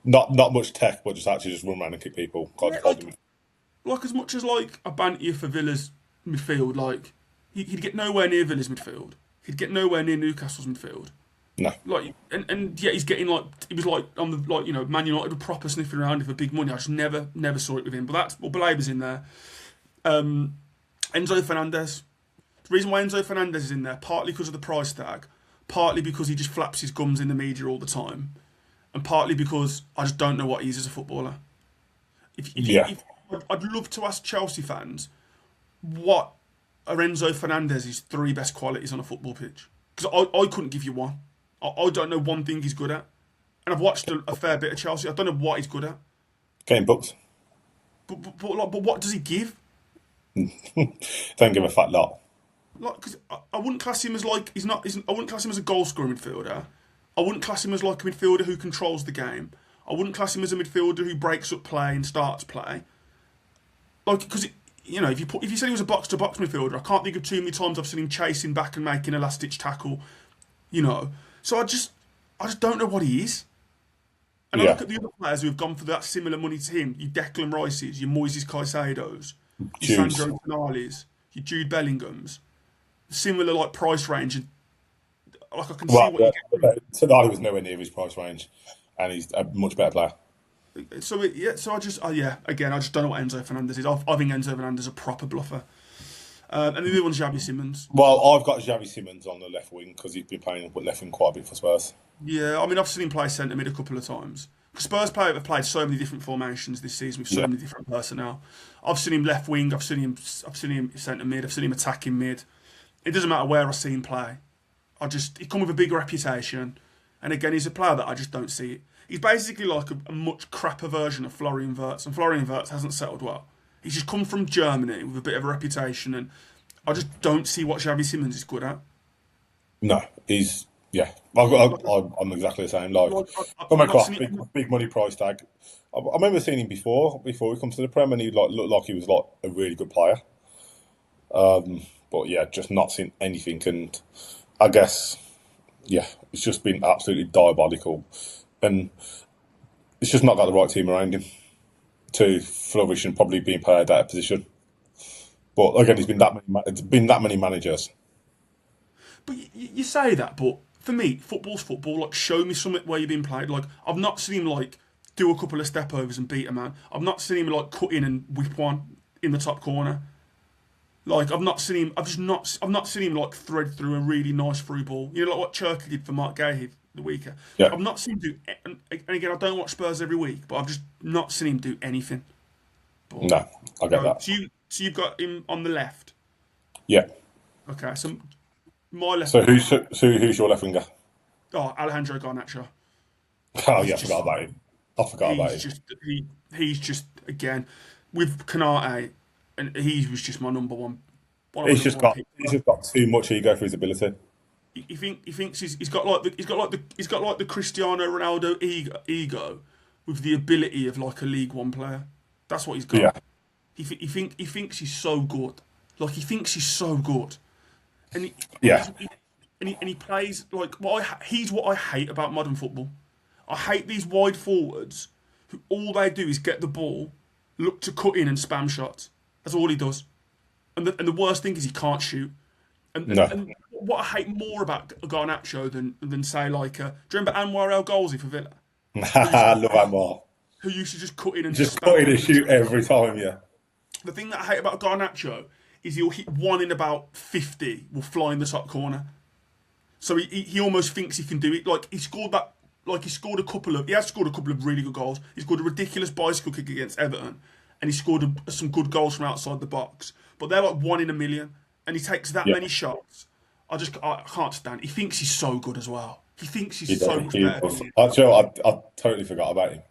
Not much tech, but just actually just run around and kick people. Kind Yeah, of hold them. like as much as like a banter for Villa's midfield, like he'd get nowhere near Villa's midfield. He'd get nowhere near Newcastle's midfield. No, Like and yeah, he's getting like he was like on the like Man United were proper sniffing around him for big money. I just never saw it with him. But that's Balaba's in there. Enzo Fernandez. The reason why Enzo Fernandez is in there, partly because of the price tag, partly because he just flaps his gums in the media all the time, and partly because I just don't know what he is as a footballer. yeah, I'd love to ask Chelsea fans what are Enzo Fernandez's three best qualities on a football pitch, because I couldn't give you one. I don't know one thing he's good at, and I've watched a fair bit of Chelsea. I don't know what he's good at, getting booked. but what does he give? Don't give a fat lot. Like, because I wouldn't class him as like I wouldn't class him as a goal scorer midfielder. I wouldn't class him as like a midfielder who controls the game. I wouldn't class him as a midfielder who breaks up play and starts play. Like, because if you said he was a box to box midfielder, I can't think of too many times I've seen him chasing back and making a last ditch tackle. So I just don't know what he is. And I Yeah, look at the other players who have gone for that similar money to him. Your Declan Rices, your Moises Caicedos, your Jews. Sandro Tonali's, your Jude Bellinghams. Similar like price range, and like I can see Well, what you get. Tonali was nowhere near his price range, and he's a much better player. So I just again I just don't know what Enzo Fernandez is. I think Enzo Fernandez is a proper bluffer. And the other one's Xavi Simons. Well, I've got Xavi Simons on the left wing because he's been playing left wing quite a bit for Spurs. Yeah, I mean I've seen him play centre mid a couple of times. Because Spurs have played so many different formations this season with so Yeah, many different personnel. I've seen him left wing. I've seen him centre mid. I've seen him attacking mid. It doesn't matter where I see him play. He come with a big reputation, and again he's a player that I just don't see it. He's basically like a much crapper version of Florian Wirtz, and Florian Wirtz hasn't settled well. He's just come from Germany with a bit of a reputation, and I just don't see what Xavi Simons is good at. no, he's yeah. I'm exactly the same. Like, come I've not across seen it. big money price tag. I remember seeing him before he comes to the Prem, and he like looked like he was like a really good player. But yeah, just not seen anything, and I guess yeah, it's just been absolutely diabolical, and it's just not got the right team around him to flourish and probably being played out of position. But again, it's been that many managers. But you say that, but for me, football's football. Like, show me something where you've been played. Like, I've not seen him like do a couple of step overs and beat a man. I've not seen him like cut in and whip one in the top corner. Like, I've not seen him. I've not seen him like thread through a really nice through ball. Like what Cherky did for Mark Gahey the weekend. Yeah, I've not seen him do. And again, I don't watch Spurs every week, but I've just not seen him do anything. But no, I get that. so you've got him on the left. Yeah. Okay, so my left. So who's your left winger? Oh, Alejandro Garnacho. Oh He's yeah, I just forgot about him. I forgot about him. He's just again with Canate, and he was just my number one. One of my He's number just one got picks. too much ego for his ability. He thinks he's got like the Cristiano Ronaldo ego with the ability of like a League One player. That's what he's Yeah, got. He thinks he's so good. Like he thinks he's so good, and yeah, he plays like he's what I hate about modern football. I hate these wide forwards who all they do is get the ball, look to cut in and spam shots. That's all he does. And the worst thing is he can't shoot. And no, what I hate more about Garnacho than say like, do you remember Anwar El Ghazi for Villa, I love Anwar. who used to just cut in and Just spam cut in and it? shoot every time, yeah. The thing that I hate about Garnacho is he'll hit one in about 50, will fly in the top corner. So he almost thinks he can do it. Like he scored a couple of really good goals. He scored a ridiculous bicycle kick against Everton, and he scored some good goals from outside the box. But they're like 1 in a million, and he takes that many shots. I can't stand. He thinks he's so good as well. He thinks he's so much better. Actually, I totally forgot about him.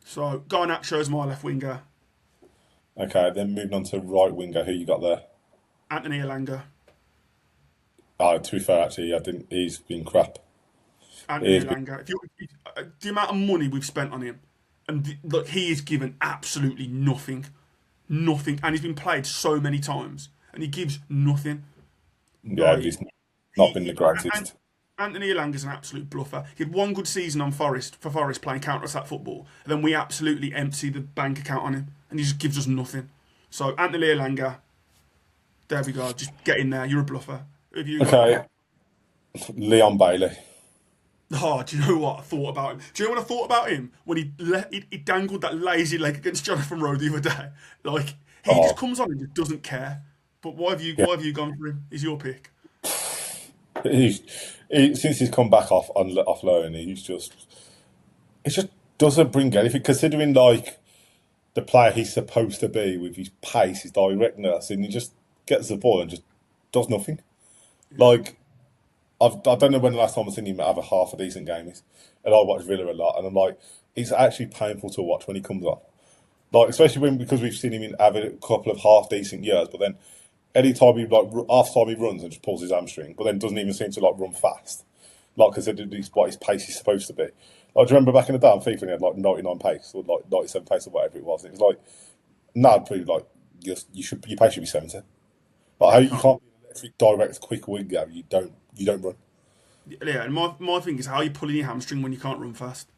So Garnacho is my left winger. Okay, then moving on to right winger, who you got there? Anthony Elanga. Oh, to be fair, actually, he's been crap. Anthony Elanga. The amount of money we've spent on him, and look, he is given absolutely nothing, and he's been played so many times, and he gives nothing. Yeah, he's not been the greatest. Anthony Elanga's an absolute bluffer. He had one good season for Forest playing counter-attack football, and then we absolutely empty the bank account on him, and he just gives us nothing. So Anthony Elanga, there we go. Just get in there. You're a bluffer. Okay, Leon Bailey. Oh, do you know what I thought about him? Do you know what I thought about him when he dangled that lazy leg against Jonathan Rowe the other day? Like he just comes on and just doesn't care. But why have you gone for him? He's your pick. Since he's come back off loan, he just doesn't bring anything. Considering like the player he's supposed to be with his pace, his directness, and he just gets the ball and just does nothing. Like I don't know when the last time I've seen him have a half a decent game is, and I watch Villa a lot, and I'm like, it's actually painful to watch when he comes on. Like especially because we've seen him have a couple of half decent years, but then any time he half time he runs and just pulls his hamstring, but then doesn't even seem to like run fast, like considering what his pace is supposed to be. Like, do you remember back in the day on FIFA when he had like 99 pace or like 97 pace or whatever it was? And it was like, nah, pretty like your pace should be 70. Like how you can't be an electric, direct, quick winger. You don't run. Yeah, and my thing is how are you pulling your hamstring when you can't run fast?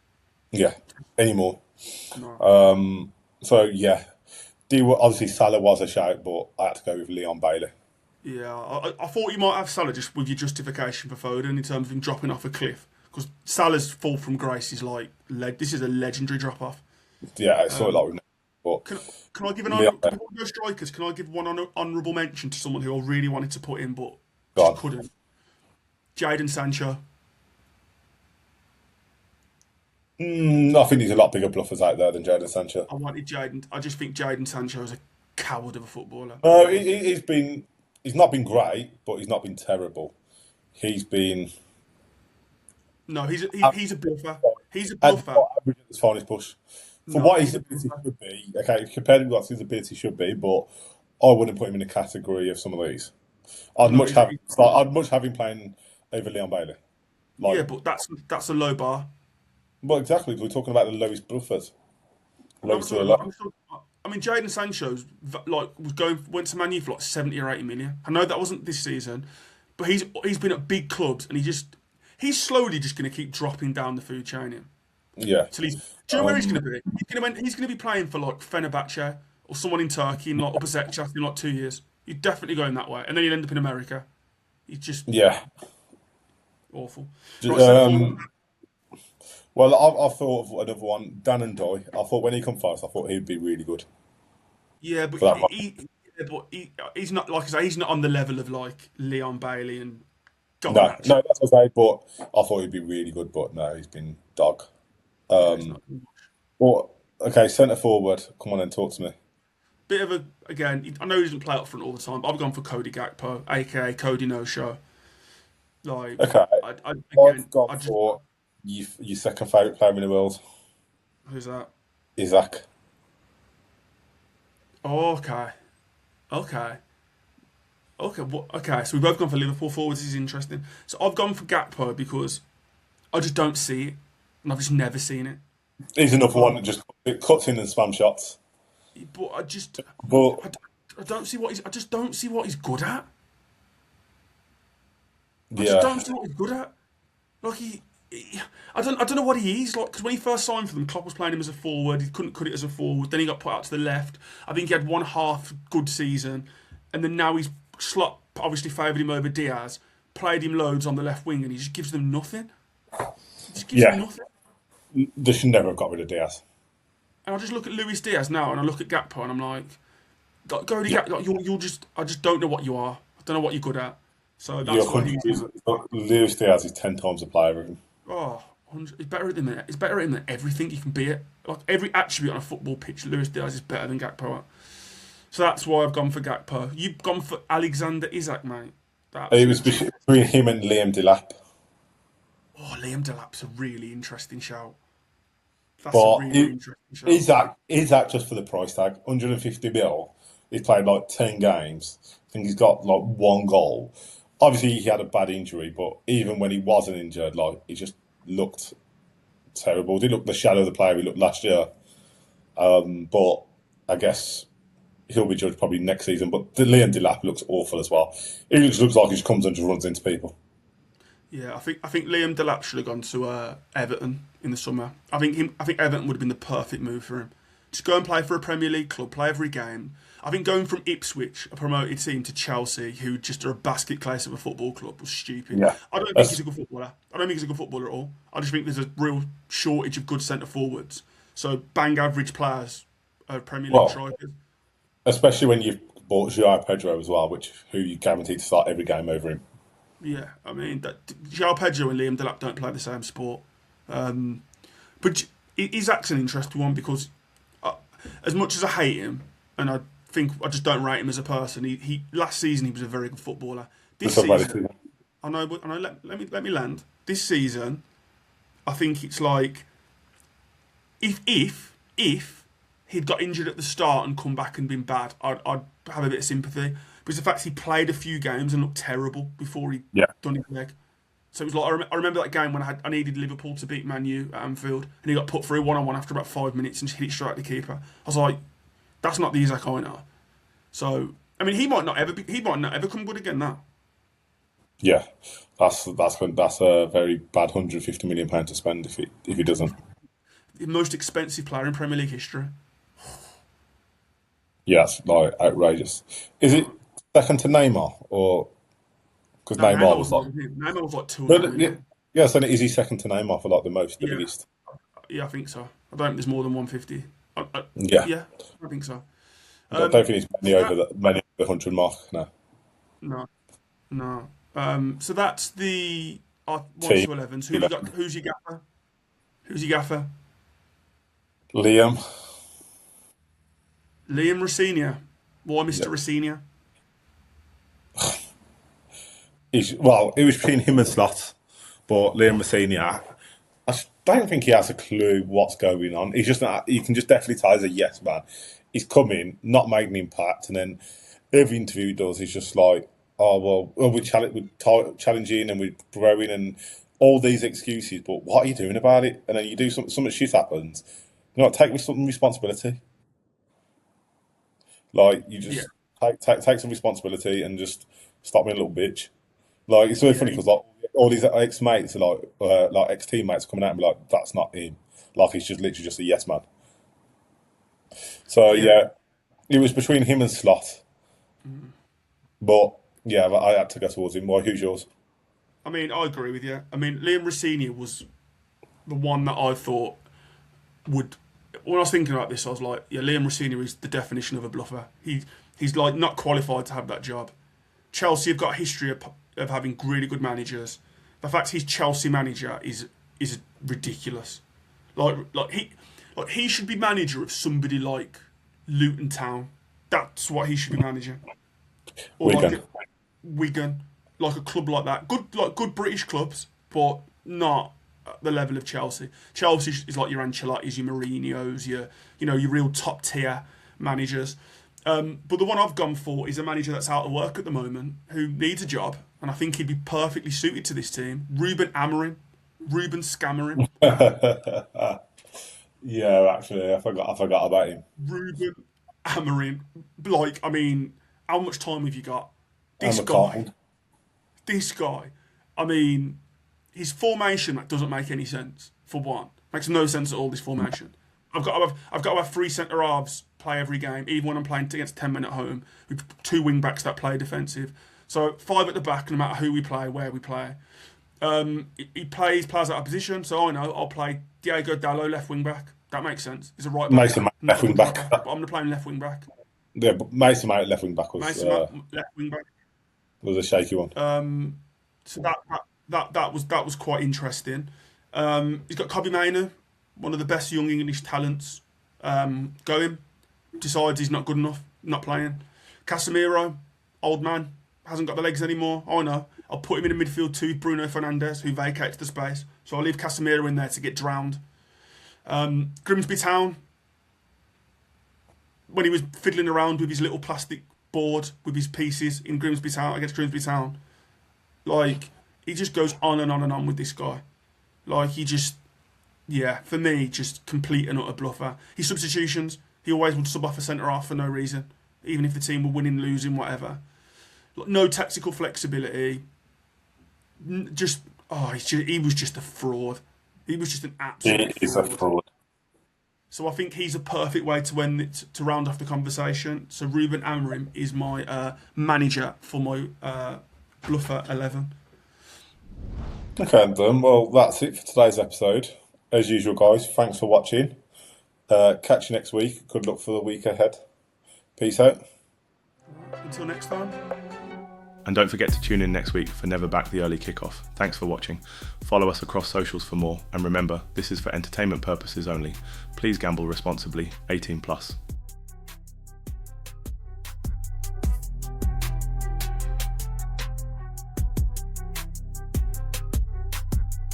Yeah, anymore. No. So yeah, obviously Salah was a shout, but I had to go with Leon Bailey. Yeah, I thought you might have Salah just with your justification for Foden in terms of him dropping off a cliff, because Salah's fall from grace is like this is a legendary drop off. Yeah, it's sort of like. But can I give no strikers? Can I give one honourable mention to someone who I really wanted to put in but just couldn't? Jadon Sancho. I think there's a lot bigger bluffers out there than Jadon Sancho. I wanted Jadon. I just think Jadon Sancho is a coward of a footballer. He's not been great, but he's not been terrible. He's been. No, he's a bluffer. He's a bluffer. Average at his finest push. For what his ability should be, okay, compared to what his ability should be, but I wouldn't put him in the category of some of these. I'd much have him playing over Leon Bailey. Yeah, but that's a low bar. Well, exactly. We're talking about the lowest bluffers. I mean, Jadon Sancho's went to Man U for like 70 or 80 million. I know that wasn't this season, but he's been at big clubs and he's slowly just going to keep dropping down the food chain. Yeah. Do you know where he's going to be? He's going to be playing for like Fenerbahce or someone in Turkey in like Upper Besiktas in like 2 years. He's definitely going that way, and then he'll end up in America. He's just awful. Well, I thought of another one, Dan and Doy. I thought when he come first, I thought he'd be really good. Yeah, but he's not, like I say, he's not on the level of like Leon Bailey and Garnacho. No, that's what I say. But I thought he'd be really good. But no, he's been dog. Well, okay, centre forward. Come on and talk to me. Bit of again. I know he doesn't play up front all the time, but I've gone for Cody Gakpo, aka Cody No Show. Like, okay, I've got for your second favourite player in the world. Who's that? Isaac. Oh, okay. Okay. So we've both gone for Liverpool forwards. This is interesting. So I've gone for Gakpo because I just don't see it, and I've just never seen it. He's another one that just cuts in and spam shots. But I don't see I just don't see what he's good at. I just don't see what he's good at. Like I don't know what he is like, because when he first signed for them, Klopp was playing him as a forward. He couldn't cut it as a forward. Then he got put out to the left. I think he had one half good season, and then now he's obviously favoured him over Diaz. played him loads on the left wing, and he just gives them nothing. He just gives them Yeah, nothing. they should never have got rid of Diaz. And I just look at Luis Diaz now, and I look at Gakpo, and I'm like, go to Gakpo. Like, you're just, I just don't know what you are. I don't know what you're good at. So You're that's why he's. 100. Luis Diaz is 10 times the player of him. Oh, 100, he's better at him than everything you can be at. Like every attribute on a football pitch, Luis Diaz is better than Gakpo at. So that's why I've gone for Gakpo. You've gone for Alexander Isak, mate. It was between him and Liam Delap. Oh, Liam Delap's a really interesting shout. That's But a really interesting shout. is that just for the price tag? 150 mil. He's played like 10 games. I think he's got like 1 goal. Obviously, he had a bad injury, but even when he wasn't injured, like he just looked terrible. He looked the shadow of the player he looked last year. But I guess he'll be judged probably next season. But Liam Delap looks awful as well. He just looks like he just comes and just runs into people. Yeah, I think Liam Delap should have gone to Everton in the summer. I think Everton would have been the perfect move for him. Just go and play for a Premier League club, play every game. I think going from Ipswich, a promoted team, to Chelsea, who just are a basket case of a football club, was stupid. Yeah. I don't think he's a good footballer. I don't think he's a good footballer at all. I just think there's a real shortage of good centre forwards. So bang average players are Premier League strikers. Especially when you've bought João Pedro as well, who you guaranteed to start every game over him. Yeah, I mean, João Pedro and Liam Delap don't play the same sport. But Isak's an interesting one because as much as I hate him, and I think I just don't rate him as a person, he last season he was a very good footballer. This season, I know, let me land. This season, I think it's like if he'd got injured at the start and come back and been bad, I'd have a bit of sympathy. Because the fact he played a few games and looked terrible before he done his leg. So it was like I remember that game when I needed Liverpool to beat Man U at Anfield, and he got put through 1-on-1 after about 5 minutes and just hit it straight at the keeper. I was like, that's not the Isak I know. So I mean, he might not ever come good again now. Yeah, that's a very bad £150 million to spend if he doesn't. The most expensive player in Premier League history. Yeah, it's like outrageous. Is it second to Neymar or because Neymar was like 200. Yeah, so is he second to Neymar for like the biggest? Yeah, I think so. I don't think there's more than 150. Yeah, I think so. I don't think he's many over the 100 mark now. No. So that's the 1 to 11. So who's your gaffer? Who's your gaffer? Liam Rosenior. Why Mr. Rosenior? it was between him and Slot, but Liam Rosenior, I don't think he has a clue what's going on. He's just not, you can just definitely tell he's a yes man. He's coming, not making an impact, and then every interview he does, he's just like, we're challenging and we're growing and all these excuses, but what are you doing about it? And then you do something shit happens. Take some responsibility. Like you just take some responsibility and just stop being a little bitch. Like it's really funny because like all these ex-mates are like ex-teammates coming out and be like, that's not him. Like he's just literally just a yes man. So yeah, it was between him and Slot. But yeah, I had to go towards him. Why? Who's yours? I mean, I agree with you. I mean, Liam Rosenior was the one that I thought would. When I was thinking about this, I was like, yeah, Liam Rosenior is the definition of a bluffer. He's like not qualified to have that job. Chelsea have got a history of having really good managers. The fact he's Chelsea manager is ridiculous. Like he should be manager of somebody like Luton Town. That's what he should be managing. Or Wigan, like a club like that. Good British clubs, but not at the level of Chelsea. Chelsea is like your Ancelottis, your Mourinho's, your real top tier managers. But the one I've gone for is a manager that's out of work at the moment who needs a job, and I think he'd be perfectly suited to this team. Ruben Scamarin. Yeah, actually, I forgot about him. Ruben Amorim. Like, I mean, how much time have you got? This guy. I mean, his formation that doesn't make any sense. For one, makes no sense at all. This formation. I've got to have 3 centre halves play every game, even when I'm playing against 10 men at home with 2 wing backs that play defensive. So 5 at the back, no matter who we play, where we play. He plays players out of position, so I know I'll play Diego Dallo left wing back. That makes sense. He's a right back. Mason Mount left wing back. But I'm going to play him left wing back. Yeah, but Mason Mount left wing back was Mason Mount left wing back. was a shaky one. So that was quite interesting. He's got Kobe Mainoo, one of the best young English talents going. Decides he's not good enough, not playing. Casemiro, old man, hasn't got the legs anymore. I know. I'll put him in the midfield too, Bruno Fernandes, who vacates the space. So I'll leave Casemiro in there to get drowned. Grimsby Town, when he was fiddling around with his little plastic board with his pieces in Grimsby Town against Grimsby Town, like, he just goes on and on and on with this guy. Like, he just, yeah, for me, just complete and utter bluffer. His substitutions, he always would sub off a centre-half for no reason, even if the team were winning, losing, whatever. No tactical flexibility. He was just a fraud. He was just an absolute He's a fraud. So I think he's a perfect way to end it, to round off the conversation. So Ruben Amorim is my manager for my Bluffer 11. Okay, then. Well, that's it for today's episode. As usual, guys, thanks for watching. Catch you next week. Good luck for the week ahead. Peace out. Until next time. And don't forget to tune in next week for Never Back the Early Kickoff. Thanks for watching. Follow us across socials for more. And remember, this is for entertainment purposes only. Please gamble responsibly. 18+.